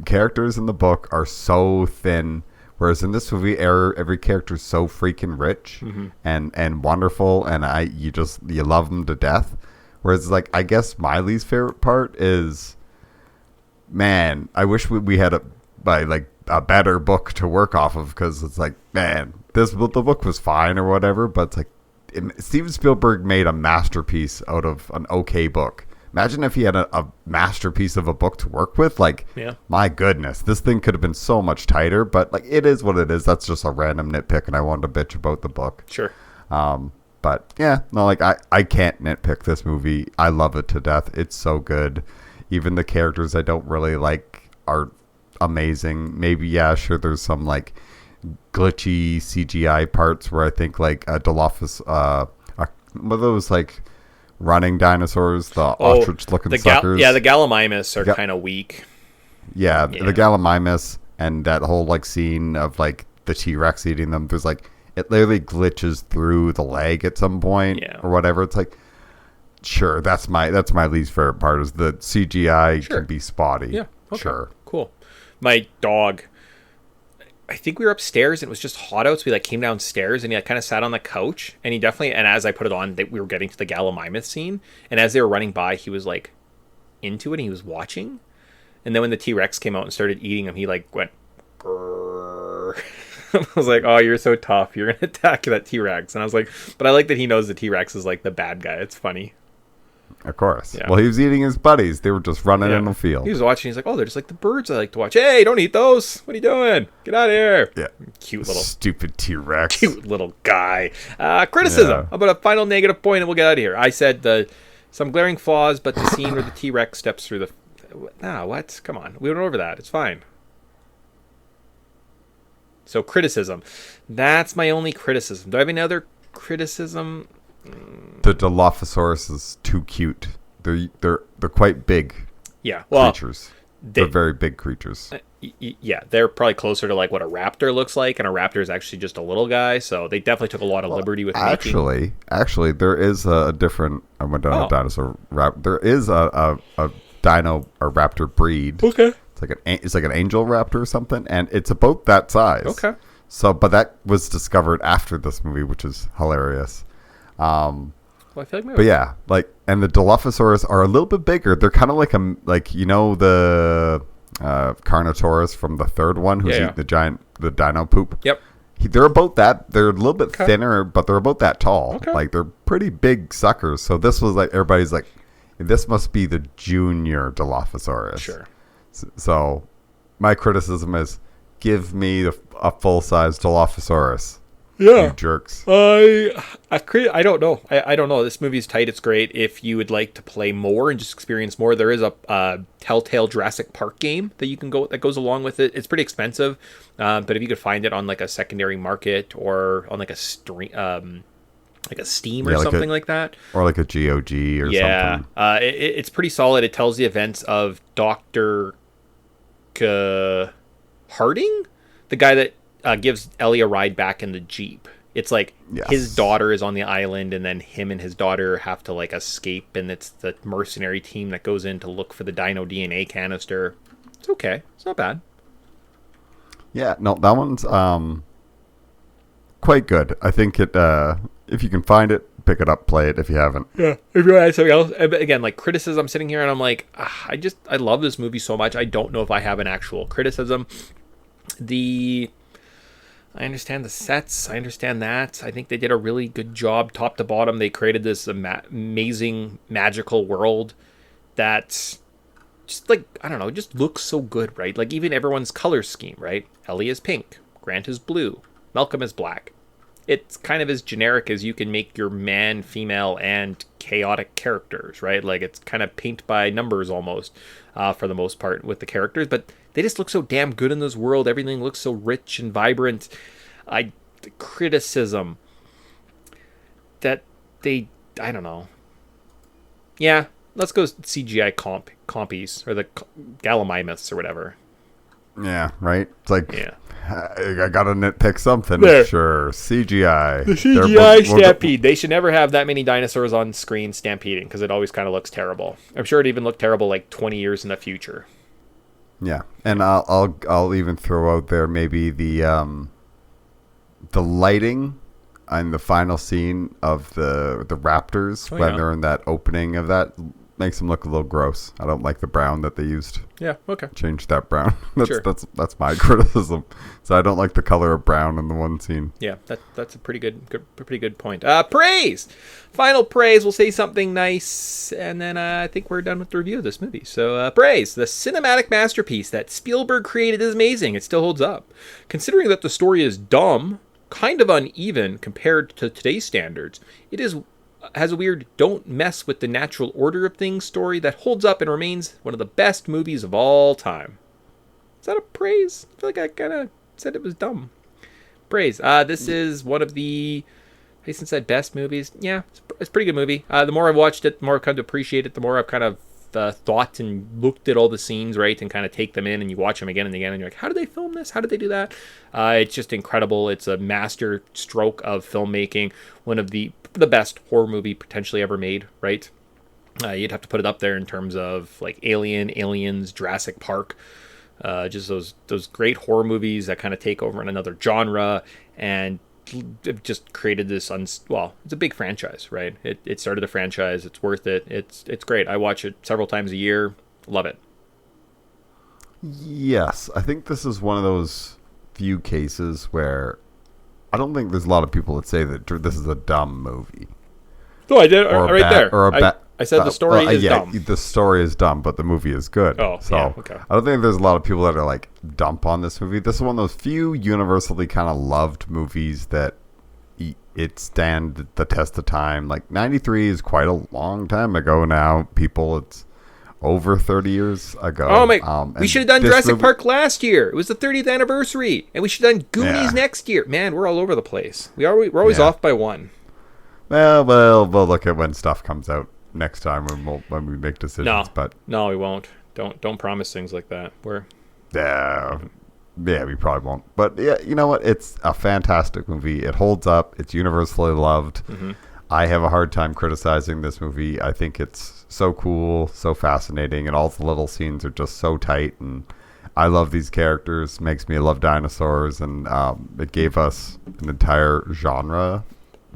characters in the book are so thin, whereas in this movie, every character is so freaking rich and wonderful, and you love them to death. Whereas, like, I guess my least favorite part is, man, I wish we had a better book to work off of, because it's like, man, the book was fine or whatever, but it's like, Steven Spielberg made a masterpiece out of an okay book. Imagine if he had a masterpiece of a book to work with. Like, my goodness, this thing could have been so much tighter, but like, it is what it is. That's just a random nitpick, and I wanted to bitch about the book. Sure. But yeah, no, like I can't nitpick this movie. I love it to death. It's so good. Even the characters I don't really like are amazing. Maybe, yeah, sure, there's some like glitchy CGI parts where I think like Dilophosaurus, what are those like running dinosaurs, the ostrich-looking suckers? The Gallimimus are kind of weak. Yeah, the Gallimimus and that whole like scene of like the T-Rex eating them. There's like, it literally glitches through the leg at some point or whatever. It's like, sure, that's my least favorite part, is the CGI can be spotty. Yeah, okay. Sure, cool. My dog, I think we were upstairs and it was just hot out, so we like came downstairs and he like kind of sat on the couch, and he definitely, and as I put it on, we were getting to the Gallimimus scene, and as they were running by, he was like into it and he was watching, and then when the T-Rex came out and started eating him, he like went grrr. I was like, oh, you're so tough, you're gonna attack that T-Rex. And I was like, but I like that he knows the T-Rex is like the bad guy. It's funny. Of course. Yeah. Well, he was eating his buddies. They were just running in the field. He was watching. He's like, oh, they're just like the birds I like to watch. Hey, don't eat those. What are you doing? Get out of here. Yeah. Cute little. Stupid T-Rex. Cute little guy. Criticism. How about a final negative point and we'll get out of here. I said some glaring flaws, but the scene where the T-Rex steps through the... what? Come on. We went over that. It's fine. So criticism. That's my only criticism. Do I have any other criticism? The Dilophosaurus is too cute. They're quite big. Yeah, well, creatures. They're very big creatures. Yeah, they're probably closer to like what a raptor looks like, and a raptor is actually just a little guy. So they definitely took a lot of liberty with actually, there is a different. I went down a dinosaur. There is a dino or raptor breed. Okay. It's like an angel raptor or something, and it's about that size. Okay. So, but that was discovered after this movie, which is hilarious. Well, I feel like maybe. But yeah, like, and the Dilophosaurus are a little bit bigger. They're kind of like the Carnotaurus from the third one, who's eating the dino poop. Yep. They're about that. They're a little bit thinner, but they're about that tall. Okay. Like, they're pretty big suckers. So this was like, everybody's like, this must be the junior Dilophosaurus. Sure. So my criticism is, give me a full-size Dilophosaurus. Yeah. You jerks. I don't know. I don't know. This movie's tight. It's great. If you would like to play more and just experience more, there is a Telltale Jurassic Park game that you can go that goes along with it. It's pretty expensive, but if you could find it on like a secondary market or on like a stream, like a Steam or something like that, or like a GOG or something. It's pretty solid. It tells the events of Dr. Harding, the guy that gives Ellie a ride back in the Jeep. It's like his daughter is on the island, and then him and his daughter have to like escape, and it's the mercenary team that goes in to look for the dino DNA canister. It's okay. It's not bad. Yeah, no, that one's quite good. I think it if you can find it, pick it up, play it if you haven't. Yeah. If you want to add something else, again, like criticism, I'm sitting here and I'm like, I love this movie so much. I don't know if I have an actual criticism. I understand the sets. I understand that. I think they did a really good job, top to bottom. They created this amazing, magical world that just like, I don't know, just looks so good, right? Like even everyone's color scheme, right? Ellie is pink. Grant is blue. Malcolm is black. It's kind of as generic as you can make your man, female, and chaotic characters, right? Like it's kind of paint by numbers almost for the most part with the characters, but they just look so damn good in this world. Everything looks so rich and vibrant. The criticism that I don't know. Yeah, let's go CGI compies or the Gallimimus or whatever. Yeah, right. It's like, Yeah. I gotta nitpick something. There. Sure, CGI. The CGI stampede. They should never have that many dinosaurs on screen stampeding because it always kind of looks terrible. I'm sure it even looked terrible like 20 years in the future. Yeah, and I'll even throw out there maybe the lighting on the final scene of the raptors when they're in that opening of that makes them look a little gross. I don't like the brown that they used. Yeah. Okay. Change that brown. That's Sure. that's my criticism. So I don't like the color of brown in the one scene. Yeah, that's a pretty good point. Praise! Final praise. We'll say something nice, and then I think we're done with the review of this movie. So, praise. The cinematic masterpiece that Spielberg created is amazing. It still holds up. Considering that the story is dumb, kind of uneven compared to today's standards, it has a weird don't mess with the natural order of things story that holds up and remains one of the best movies of all time. Is that a praise? I feel like I kind of said it was dumb. Praise. This is one of the, Jason said, best movies. Yeah, it's a pretty good movie. The more I've watched it, the more I've come to appreciate it, the more I've kind of thought and looked at all the scenes, right, and kind of take them in, and you watch them again and again, and you're like, how did they film this? How did they do that? It's just incredible. It's a master stroke of filmmaking. One of the best horror movie potentially ever made, right? You'd have to put it up there in terms of like Aliens, Jurassic Park, just those great horror movies that kind of take over in another genre and just created this it's a big franchise, right? It started a franchise. It's worth it. It's great. I watch it several times a year. Love it. Yes, I think this is one of those few cases where I don't think there's a lot of people that say that this is a dumb movie. Oh, I did I said the story is dumb. The story is dumb, but the movie is good. Oh, so yeah, okay. I don't think there's a lot of people that are like dump on this movie. This is one of those few universally kind of loved movies that it stand the test of time. Like 93 is quite a long time ago now. It's over 30 years ago. Oh my! We should have done Jurassic Park last year. It was the 30th anniversary, and we should have done Goonies next year. Man, we're all over the place. We're always off by one. Well, we'll look at when stuff comes out next time when we make decisions. No, we won't. Don't promise things like that. Yeah, we probably won't. But yeah, you know what? It's a fantastic movie. It holds up. It's universally loved. Mm-hmm. I have a hard time criticizing this movie. I think it's so cool, so fascinating, and all the little scenes are just so tight. And I love these characters. Makes me love dinosaurs, and it gave us an entire genre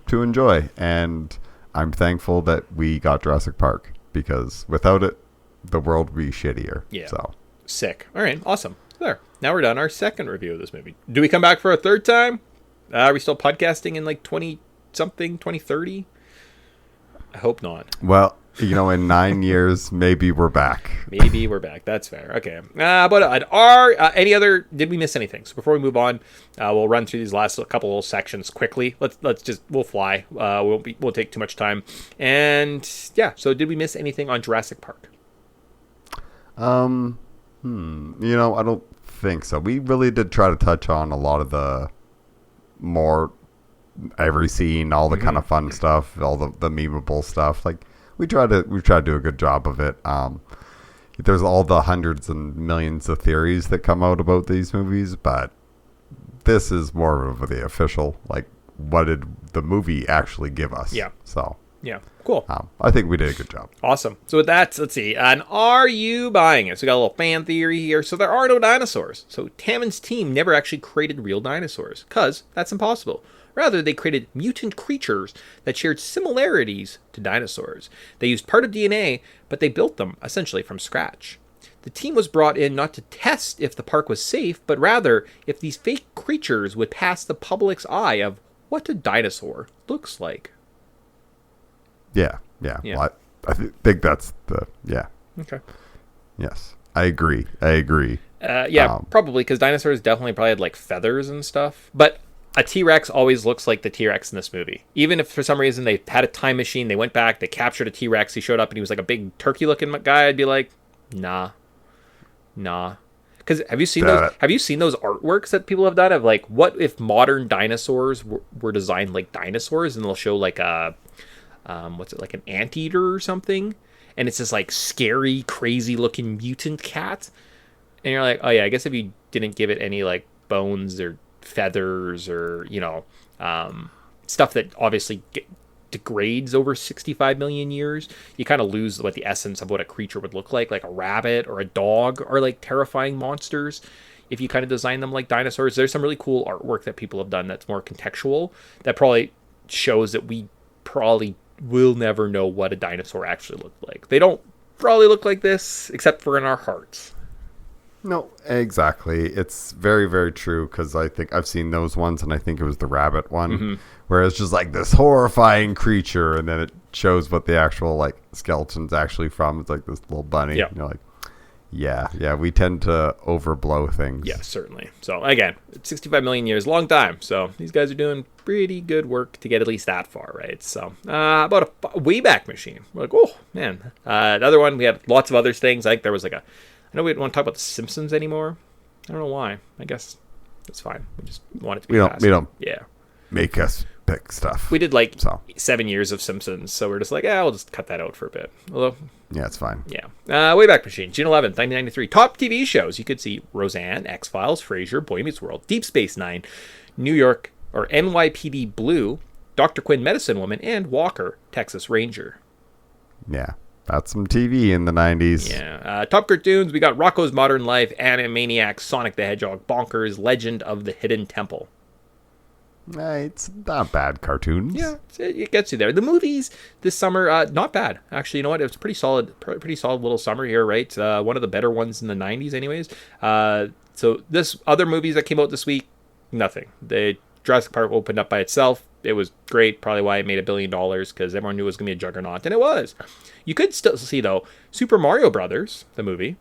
to enjoy. And I'm thankful that we got Jurassic Park, because without it, the world would be shittier. Yeah. So sick. All right. Awesome. There. Now we're done. Our second review of this movie. Do we come back for a third time? Are we still podcasting in like 2030? I hope not. Well, in 9 years, maybe we're back. Maybe we're back. That's fair. Okay. Did we miss anything? So before we move on, we'll run through these last couple little sections quickly. We'll fly. We'll take too much time. And yeah, so did we miss anything on Jurassic Park? I don't think so. We really did try to touch on a lot of the more every scene, all the kind of fun stuff, all the memeable stuff. Like we try to do a good job of it. There's all the hundreds and millions of theories that come out about these movies, but this is more of the official, like, what did the movie actually give us? Yeah. So yeah, cool. I think we did a good job. Awesome. So with that, let's see. And are you buying it? So we got a little fan theory here. So there are no dinosaurs. So Tammon's team never actually created real dinosaurs, because that's impossible. Rather, they created mutant creatures that shared similarities to dinosaurs. They used part of DNA, but they built them essentially from scratch. The team was brought in not to test if the park was safe, but rather if these fake creatures would pass the public's eye of what a dinosaur looks like. Yeah. Well, I think that's yeah. Okay. Yes, I agree. Probably, because dinosaurs definitely probably had like feathers and stuff. But a T-Rex always looks like the T-Rex in this movie. Even if for some reason they had a time machine, they went back, they captured a T-Rex, he showed up and he was like a big turkey-looking guy, I'd be like, nah. Because have you seen those artworks that people have done of like, what if modern dinosaurs were designed like dinosaurs, and they'll show like a like an anteater or something, and it's this like scary, crazy looking mutant cat. And you're like, oh yeah, I guess if you didn't give it any like bones or feathers or, stuff that obviously degrades over 65 million years, you kind of lose what the essence of what a creature would look like a rabbit or a dog are like terrifying monsters. If you kind of design them like dinosaurs, there's some really cool artwork that people have done that's more contextual that probably shows that we probably will never know what a dinosaur actually looked like. They don't probably look like this, except for in our hearts. No, exactly. It's very, very true, because I think I've seen those ones, and I think it was the rabbit one, where it's just like this horrifying creature, and then it shows what the actual like skeleton's actually from. It's like this little bunny. Yeah. And you're like, yeah, we tend to overblow things. Yeah, certainly. So again, 65 million years, long time. So these guys are doing pretty good work to get at least that far, right? So about a Wayback Machine. We're like, oh man. The other one, we had lots of other things. I think there was like I know we don't want to talk about The Simpsons anymore. I don't know why. I guess that's fine. We just want it to be We don't Yeah. make us pick stuff. We did like 7 years of Simpsons, so we're just like, we'll just cut that out for a bit. Although, yeah, it's fine. yeah. Wayback Machine, June 11th, 1993. Top TV shows. You could see Roseanne, X-Files, Frasier, Boy Meets World, Deep Space Nine, New York, or NYPD Blue, Dr. Quinn, Medicine Woman, and Walker, Texas Ranger. Yeah. That's some TV in the 90s. Yeah. Top cartoons, we got Rocko's Modern Life, Animaniacs, Sonic the Hedgehog, Bonkers, Legend of the Hidden Temple. It's not bad cartoons. Yeah, it gets you there. The movies this summer, not bad. Actually, you know what? It was pretty solid little summer here, right? One of the better ones in the 90s anyways. So this other movies that came out this week, nothing. The Jurassic Park opened up by itself. It was great, probably why it made $1 billion, because everyone knew it was going to be a juggernaut, and it was. You could still see, though, Super Mario Brothers, the movie,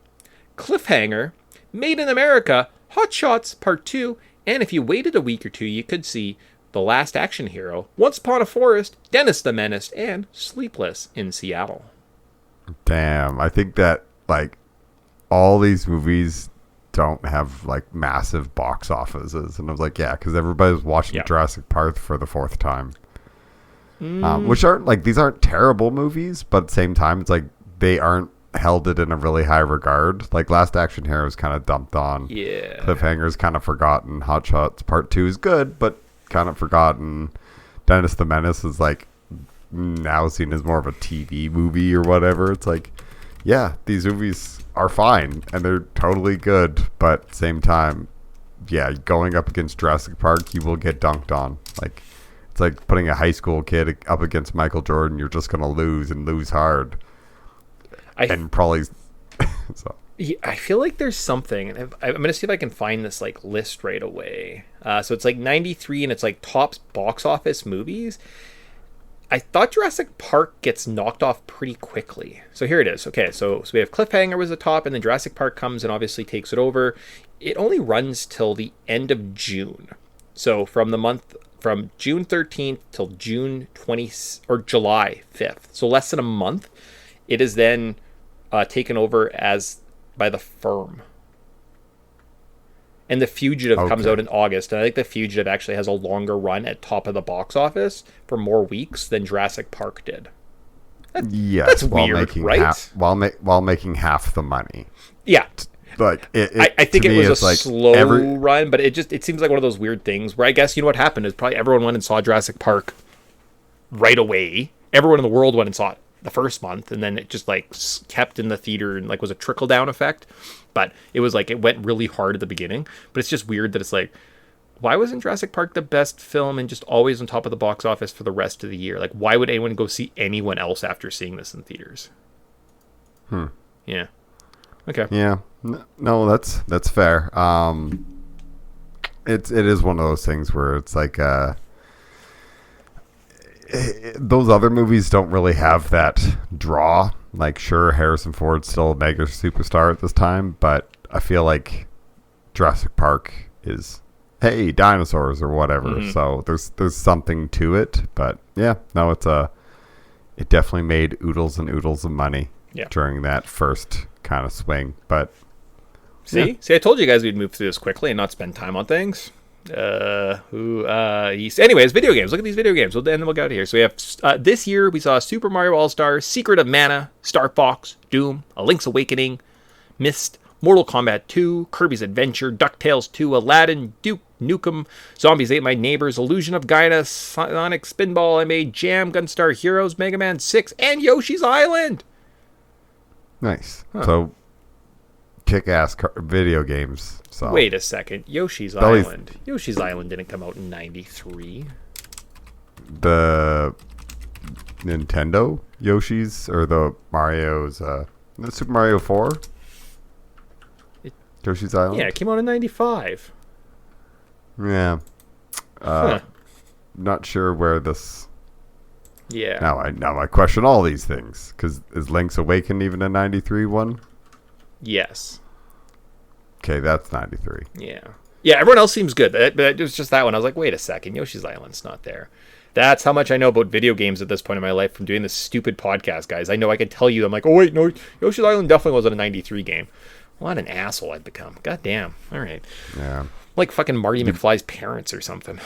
Cliffhanger, Made in America, Hot Shots Part 2, and if you waited a week or two, you could see The Last Action Hero, Once Upon a Forest, Dennis the Menace, and Sleepless in Seattle. Damn, I think that, like, all these movies don't have like massive box offices, and I was like, yeah, because everybody was watching Jurassic Park for the 4th time, which aren't like, these aren't terrible movies, but at the same time, it's like they aren't held it in a really high regard. Like Last Action Hero is kind of dumped on. Cliffhanger is kind of forgotten. Hot Shots Part 2 is good, but kind of forgotten. Dennis the Menace is like now seen as more of a TV movie or whatever. It's like, yeah, these movies are fine and they're totally good, but at the same time, yeah, going up against Jurassic Park, you will get dunked on. Like, it's like putting a high school kid up against Michael Jordan. You're just gonna lose and lose hard, and probably. So. Yeah, I feel like there's something, and I'm gonna see if I can find this like list right away. So it's like 93, and it's like top box office movies. I thought Jurassic Park gets knocked off pretty quickly. So here it is. Okay, so we have Cliffhanger was the top, and then Jurassic Park comes and obviously takes it over. It only runs till the end of June. So from June 13th till June 20th or July 5th. So less than a month. It is then taken over as by The Firm. And The Fugitive comes out in August. And I think The Fugitive actually has a longer run at top of the box office for more weeks than Jurassic Park did. That's weird, right? While making half the money. Yeah. Like I think it was a slow run, but it seems like one of those weird things where I guess, you know what happened is probably everyone went and saw Jurassic Park right away. Everyone in the world went and saw it the first month, and then it just like kept in the theater and like was a trickle down effect. But it was like it went really hard at the beginning. But it's just weird that it's like, why wasn't Jurassic Park the best film and just always on top of the box office for the rest of the year? Like, why would anyone go see anyone else after seeing this in theaters? Yeah. Okay. Yeah. No, that's fair. It is one of those things where it's like those other movies don't really have that draw. Like, sure, Harrison Ford's still a mega superstar at this time, but I feel like Jurassic Park is, hey, dinosaurs or whatever. So there's something to it. But yeah, no, it definitely made oodles and oodles of money during that first kind of swing. But see, I told you guys we'd move through this quickly and not spend time on things. Anyways, video games. Look at these video games. And then we'll go out of here. So we have this year we saw Super Mario All-Stars, Secret of Mana, Star Fox, Doom, A Link's Awakening, Myst, Mortal Kombat 2, Kirby's Adventure, DuckTales 2, Aladdin, Duke Nukem, Zombies Ate My Neighbors, Illusion of Gaia, Sonic Spinball, I Made Jam, Gunstar Heroes, Mega Man 6, and Yoshi's Island. Nice. So, kick-ass video games. So. Wait a second. Yoshi's Island. Yoshi's Island didn't come out in 93. The Nintendo Yoshi's or the Mario's the Super Mario 4? Yoshi's Island? Yeah, it came out in 95. Yeah. Not sure where this... Yeah. Now I question all these things. Because is Link's Awakening even a 93 one? Yes. Okay, that's 93. Yeah. Yeah, everyone else seems good. But it was just that one. I was like, wait a second. Yoshi's Island's not there. That's how much I know about video games at this point in my life from doing this stupid podcast, guys. I know I could tell you. I'm like, oh, wait, no. Yoshi's Island definitely wasn't a 93 game. What an asshole I've become. God damn. All right. Yeah. Like fucking Marty McFly's parents or something.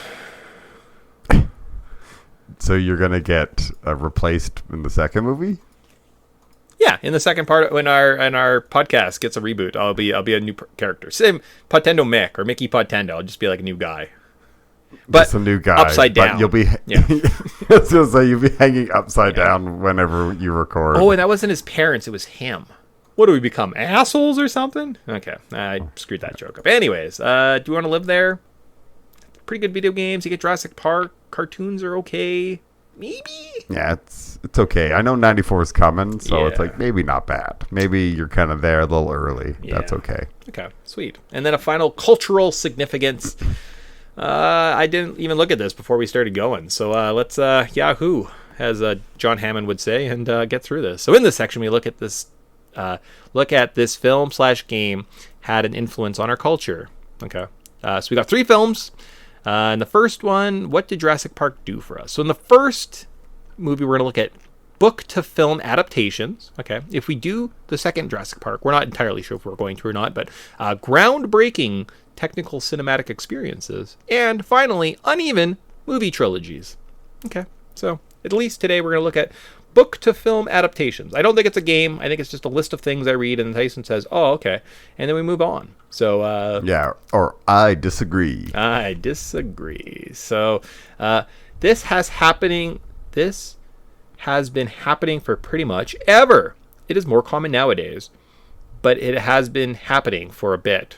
So you're going to get replaced in the second movie? Yeah, in the second part, when our podcast gets a reboot, I'll be a new character. Same Podtendo Mick or Mickey Podtendo. I'll just be like a new guy. But just a new guy. Upside down. But you'll be you'll be hanging upside down whenever you record. Oh, and that wasn't his parents, it was him. What do we become? Assholes or something? Okay, I screwed that joke up. Anyways, do you want to live there? Pretty good video games. You get Jurassic Park. Cartoons are okay. Maybe? Yeah, it's okay. I know 94 is coming, so it's like maybe not bad. Maybe you're kind of there a little early. Yeah. That's okay. Okay, sweet. And then a final cultural significance. I didn't even look at this before we started going. So let's Yahoo, as John Hammond would say, and get through this. So in this section, we look at this film/game had an influence on our culture. Okay. So we got 3 films. And the first one, what did Jurassic Park do for us? So in the first movie, we're going to look at book-to-film adaptations. Okay. If we do the second Jurassic Park, we're not entirely sure if we're going to or not, but groundbreaking technical cinematic experiences. And finally, uneven movie trilogies. Okay. So at least today, we're going to look at book-to-film adaptations. I don't think it's a game. I think it's just a list of things I read, and Tyson says, oh, okay. And then we move on. So yeah, or I disagree. I disagree. So this has been happening for pretty much ever. It is more common nowadays, but it has been happening for a bit.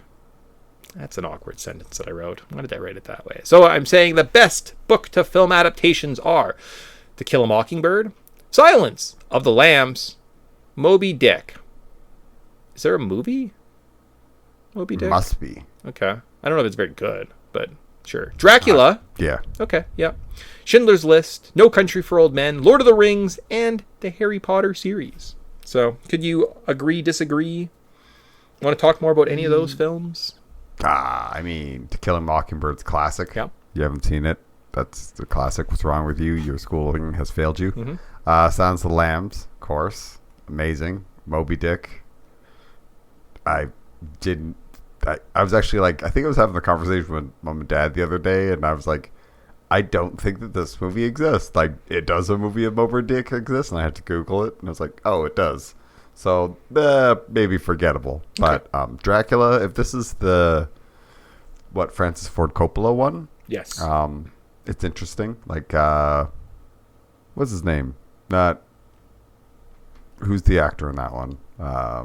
That's an awkward sentence that I wrote. Why did I write it that way? So I'm saying the best book-to-film adaptations are To Kill a Mockingbird, Silence of the Lambs, Moby Dick. Is there a movie? Moby Dick? Must be. Okay. I don't know if it's very good, but sure. Dracula. Yeah. Okay, yeah. Schindler's List, No Country for Old Men, Lord of the Rings, and the Harry Potter series. So, could you agree, disagree? Want to talk more about any of those films? I mean, To Kill a Mockingbird's classic. Yeah. You haven't seen it. That's the classic. What's wrong with you? Your schooling has failed you. Mm-hmm. Silence of the Lambs, of course. Amazing. Moby Dick. I was actually like, I think I was having a conversation with Mom and Dad the other day, and I was like, I don't think that this movie exists. Like, it does a movie of Moby Dick exist? And I had to Google it, and I was like, oh, it does. So, maybe forgettable. Okay. But Dracula, if this is what Francis Ford Coppola one? Yes. It's interesting. Like, what's his name? Who's the actor in that one? I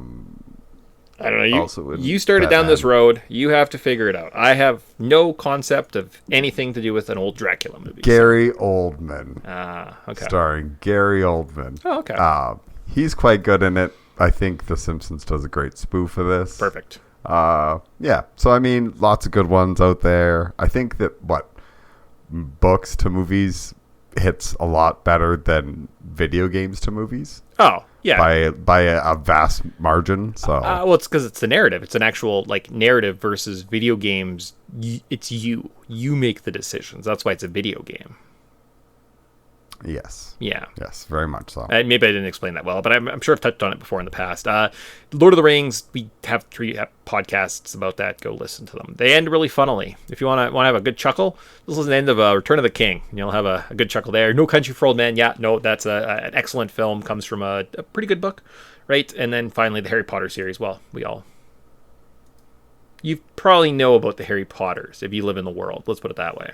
don't know. Also You started down this road. You have to figure it out. I have no concept of anything to do with an old Dracula movie. Gary Oldman. Okay. Starring Gary Oldman. Oh, okay. He's quite good in it. I think The Simpsons does a great spoof of this. Perfect. Yeah. So, I mean, lots of good ones out there. I think that, books to movies hits a lot better than video games to movies. Oh, yeah. By a vast margin. So well, it's because it's the narrative. It's an actual narrative versus video games. It's you. You make the decisions. That's why it's a video game. Yes. Yeah. Yes, very much so. Maybe I didn't explain that well, but I'm sure I've touched on it before in the past. Lord of the Rings, we have 3 podcasts about that. Go listen to them. They end really funnily. If you want to have a good chuckle, this is the end of Return of the King. You'll have a good chuckle there. No Country for Old Men. Yeah, no, that's an excellent film. Comes from a pretty good book, right? And then finally the Harry Potter series. Well, you probably know about the Harry Potters if you live in the world. Let's put it that way.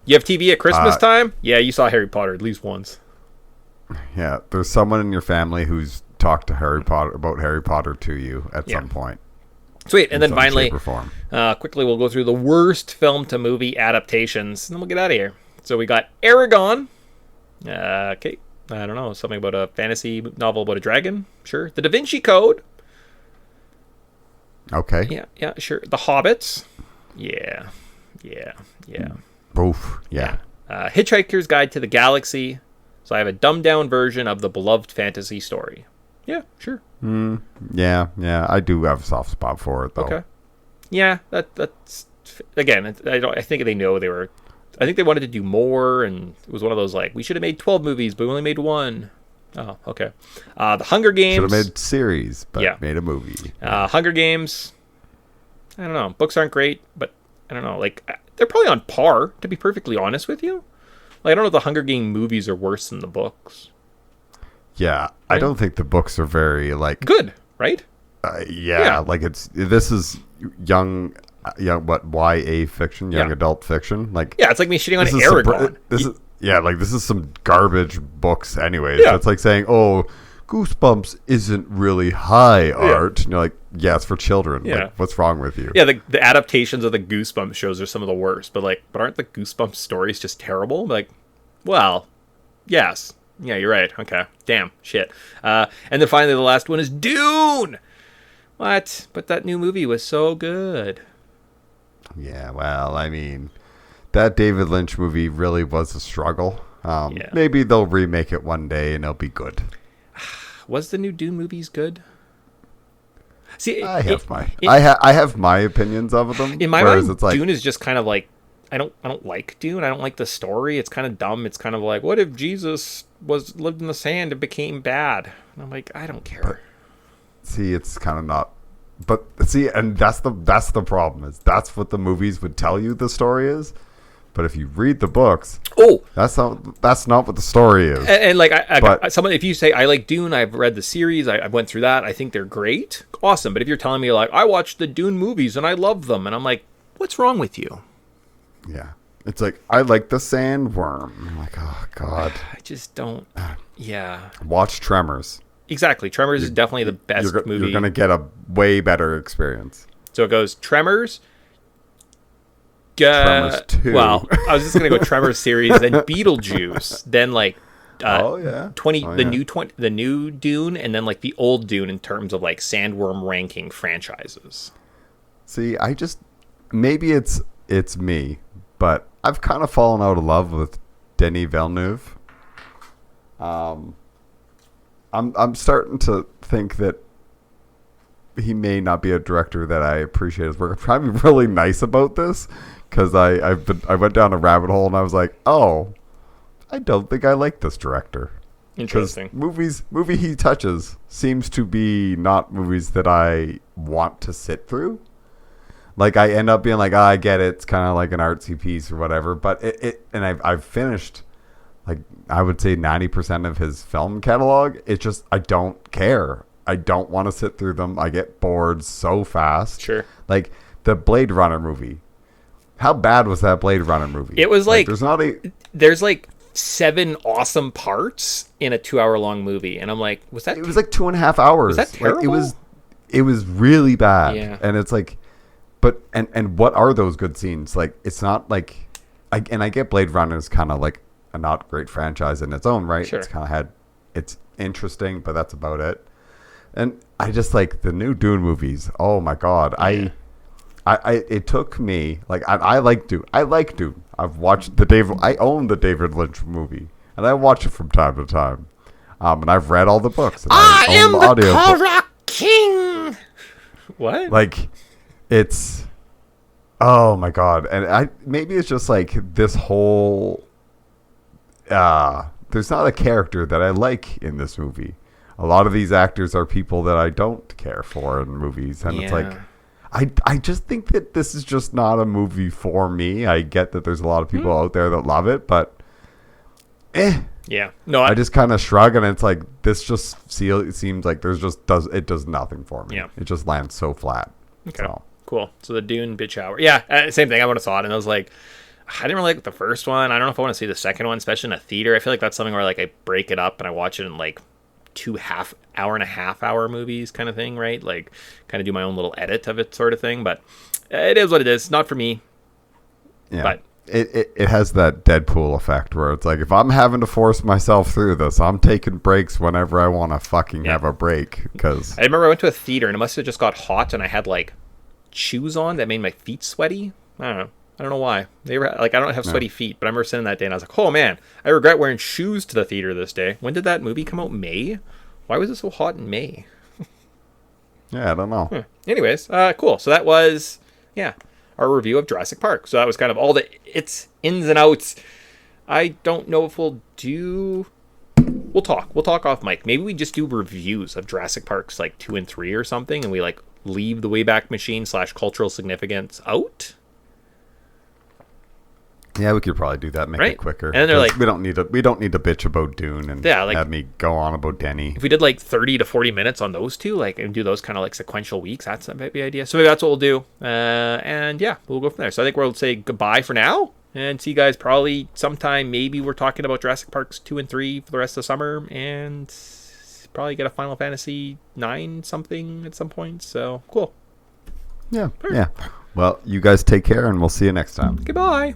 You have TV at Christmas time? Yeah, you saw Harry Potter at least once. Yeah, there's someone in your family who's talked to Harry Potter to you at some point. Sweet, and then finally, quickly we'll go through the worst film to movie adaptations, and then we'll get out of here. So we got Aragon. Okay, I don't know, something about a fantasy novel about a dragon. Sure. The Da Vinci Code. Okay. Yeah, sure. The Hobbits. Yeah. Oof. Yeah. Hitchhiker's Guide to the Galaxy. So I have a dumbed down version of the beloved fantasy story. Yeah, sure. Yeah. I do have a soft spot for it, though. Okay. Yeah, that's again. I think they know they were. I think they wanted to do more, and it was one of those like we should have made 12 movies, but we only made 1. Oh, okay. The Hunger Games. Should have made series, but made a movie. Hunger Games. I don't know. Books aren't great, but I don't know. Like they're probably on par, to be perfectly honest with you. Like I don't know if the Hunger Game movies are worse than the books. Yeah, right? I don't think the books are very like good, right? Yeah, like this is young what YA fiction, young adult fiction. Like it's like me shitting on Aragon. This is some garbage books anyways. Yeah. It's like saying, "Oh, Goosebumps isn't really high art." And you're like, "Yeah, it's for children." Yeah. Like, what's wrong with you? Yeah, the adaptations of the Goosebumps shows are some of the worst, but aren't the Goosebumps stories just terrible? Like, well, yes. Yeah, you're right. Okay. Damn. Shit. And then finally the last one is Dune. What? But that new movie was so good. Yeah, well, I mean, that David Lynch movie really was a struggle. Maybe they'll remake it one day and it'll be good. Was the new Dune movies good? See, I have my opinions of them. In my mind, it's like, Dune is just kind of like I don't like Dune. I don't like the story. It's kind of dumb. It's kind of like, what if Jesus lived in the sand and became bad? And I'm like, I don't care. But, see, it's kind of not. But see, and that's the problem is that's what the movies would tell you the story is. But if you read the books, that's not what the story is. And like if you say I like Dune, I've read the series, I went through that, I think they're great, awesome. But if you're telling me like I watched the Dune movies and I love them, and I'm like, what's wrong with you? Yeah, it's like I like the sandworm. I'm like, oh god, I just don't. Yeah, watch Tremors. Exactly, Tremors is definitely the best movie. You're gonna get a way better experience. So it goes Tremors. Tremors 2. Well, I was just gonna go Tremors series, then Beetlejuice, then like the new Dune, and then like the old Dune in terms of like sandworm ranking franchises. See, maybe it's me, but I've kind of fallen out of love with Denis Villeneuve. I'm starting to think that he may not be a director that I appreciate his work. I'm trying to be really nice about this because I went down a rabbit hole and I was like, oh, I don't think I like this director. Interesting. Movie he touches seems to be not movies that I want to sit through. Like I end up being like, I get it. It's kind of like an artsy piece or whatever. But I've finished, like I would say 90% of his film catalog. It's just I don't care. I don't want to sit through them. I get bored so fast. Sure. Like the Blade Runner movie. How bad was that Blade Runner movie? It was like there's like 7 awesome parts in a 2-hour long movie, and I'm like, was that? It was like 2.5 hours. Was that terrible? Like, it was really bad. Yeah. And it's like, but and what are those good scenes? Like it's not like, I get Blade Runner is kind of like a not great franchise in its own right. Sure. It's interesting, but that's about it. And I just like the new Dune movies. Oh my god, Yeah. It took me like I like Dune. I like Dune. I've watched I own the David Lynch movie, and I watch it from time to time. And I've read all the books. And I am the Korra King. What? Like, it's oh my god, and maybe it's just like this whole there's not a character that I like in this movie. A lot of these actors are people that I don't care for in movies, and it's like, I just think that this is just not a movie for me. I get that there's a lot of people out there that love it, but Yeah. No, I just kind of shrug, and it's like, this just it seems like it does nothing for me. Yeah. It just lands so flat. Okay. So. Cool. So the Dune bitch hour. Yeah, same thing. I would have thought, and I was like, I didn't really like the first one. I don't know if I want to see the second one, especially in a theater. I feel like that's something where like I break it up and I watch it in like 2 hour movies kind of thing, right? Like kind of do my own little edit of it sort of thing. But it is what it is. Not for me. Yeah. But it has that Deadpool effect where it's like, if I'm having to force myself through this, I'm taking breaks whenever I want to fucking have a break. Because I remember I went to a theater and it must have just got hot and I had like shoes on that made my feet sweaty. I don't know why. They were like, I don't have sweaty feet, but I remember sitting that day and I was like, oh man, I regret wearing shoes to the theater this day. When did that movie come out? May? Why was it so hot in May? Yeah, I don't know. Anyways, cool. So that was, our review of Jurassic Park. So that was kind of all the its ins and outs. I don't know if we'll talk off mic. Maybe we just do reviews of Jurassic Parks like 2 and 3 or something, and we like leave the Wayback Machine / cultural significance out. Yeah, we could probably do that. Make it quicker. And then they're like, we don't need to bitch about Dune and have me go on about Denny. If we did like 30 to 40 minutes on those two, like, and do those kind of like sequential weeks, that's maybe the idea. So maybe that's what we'll do. And yeah, we'll go from there. So I think we'll say goodbye for now and see you guys probably sometime. Maybe we're talking about Jurassic Parks 2 and 3 for the rest of the summer, and probably get a Final Fantasy 9 something at some point. So cool. Yeah. Yeah. Well, you guys take care and we'll see you next time. Goodbye.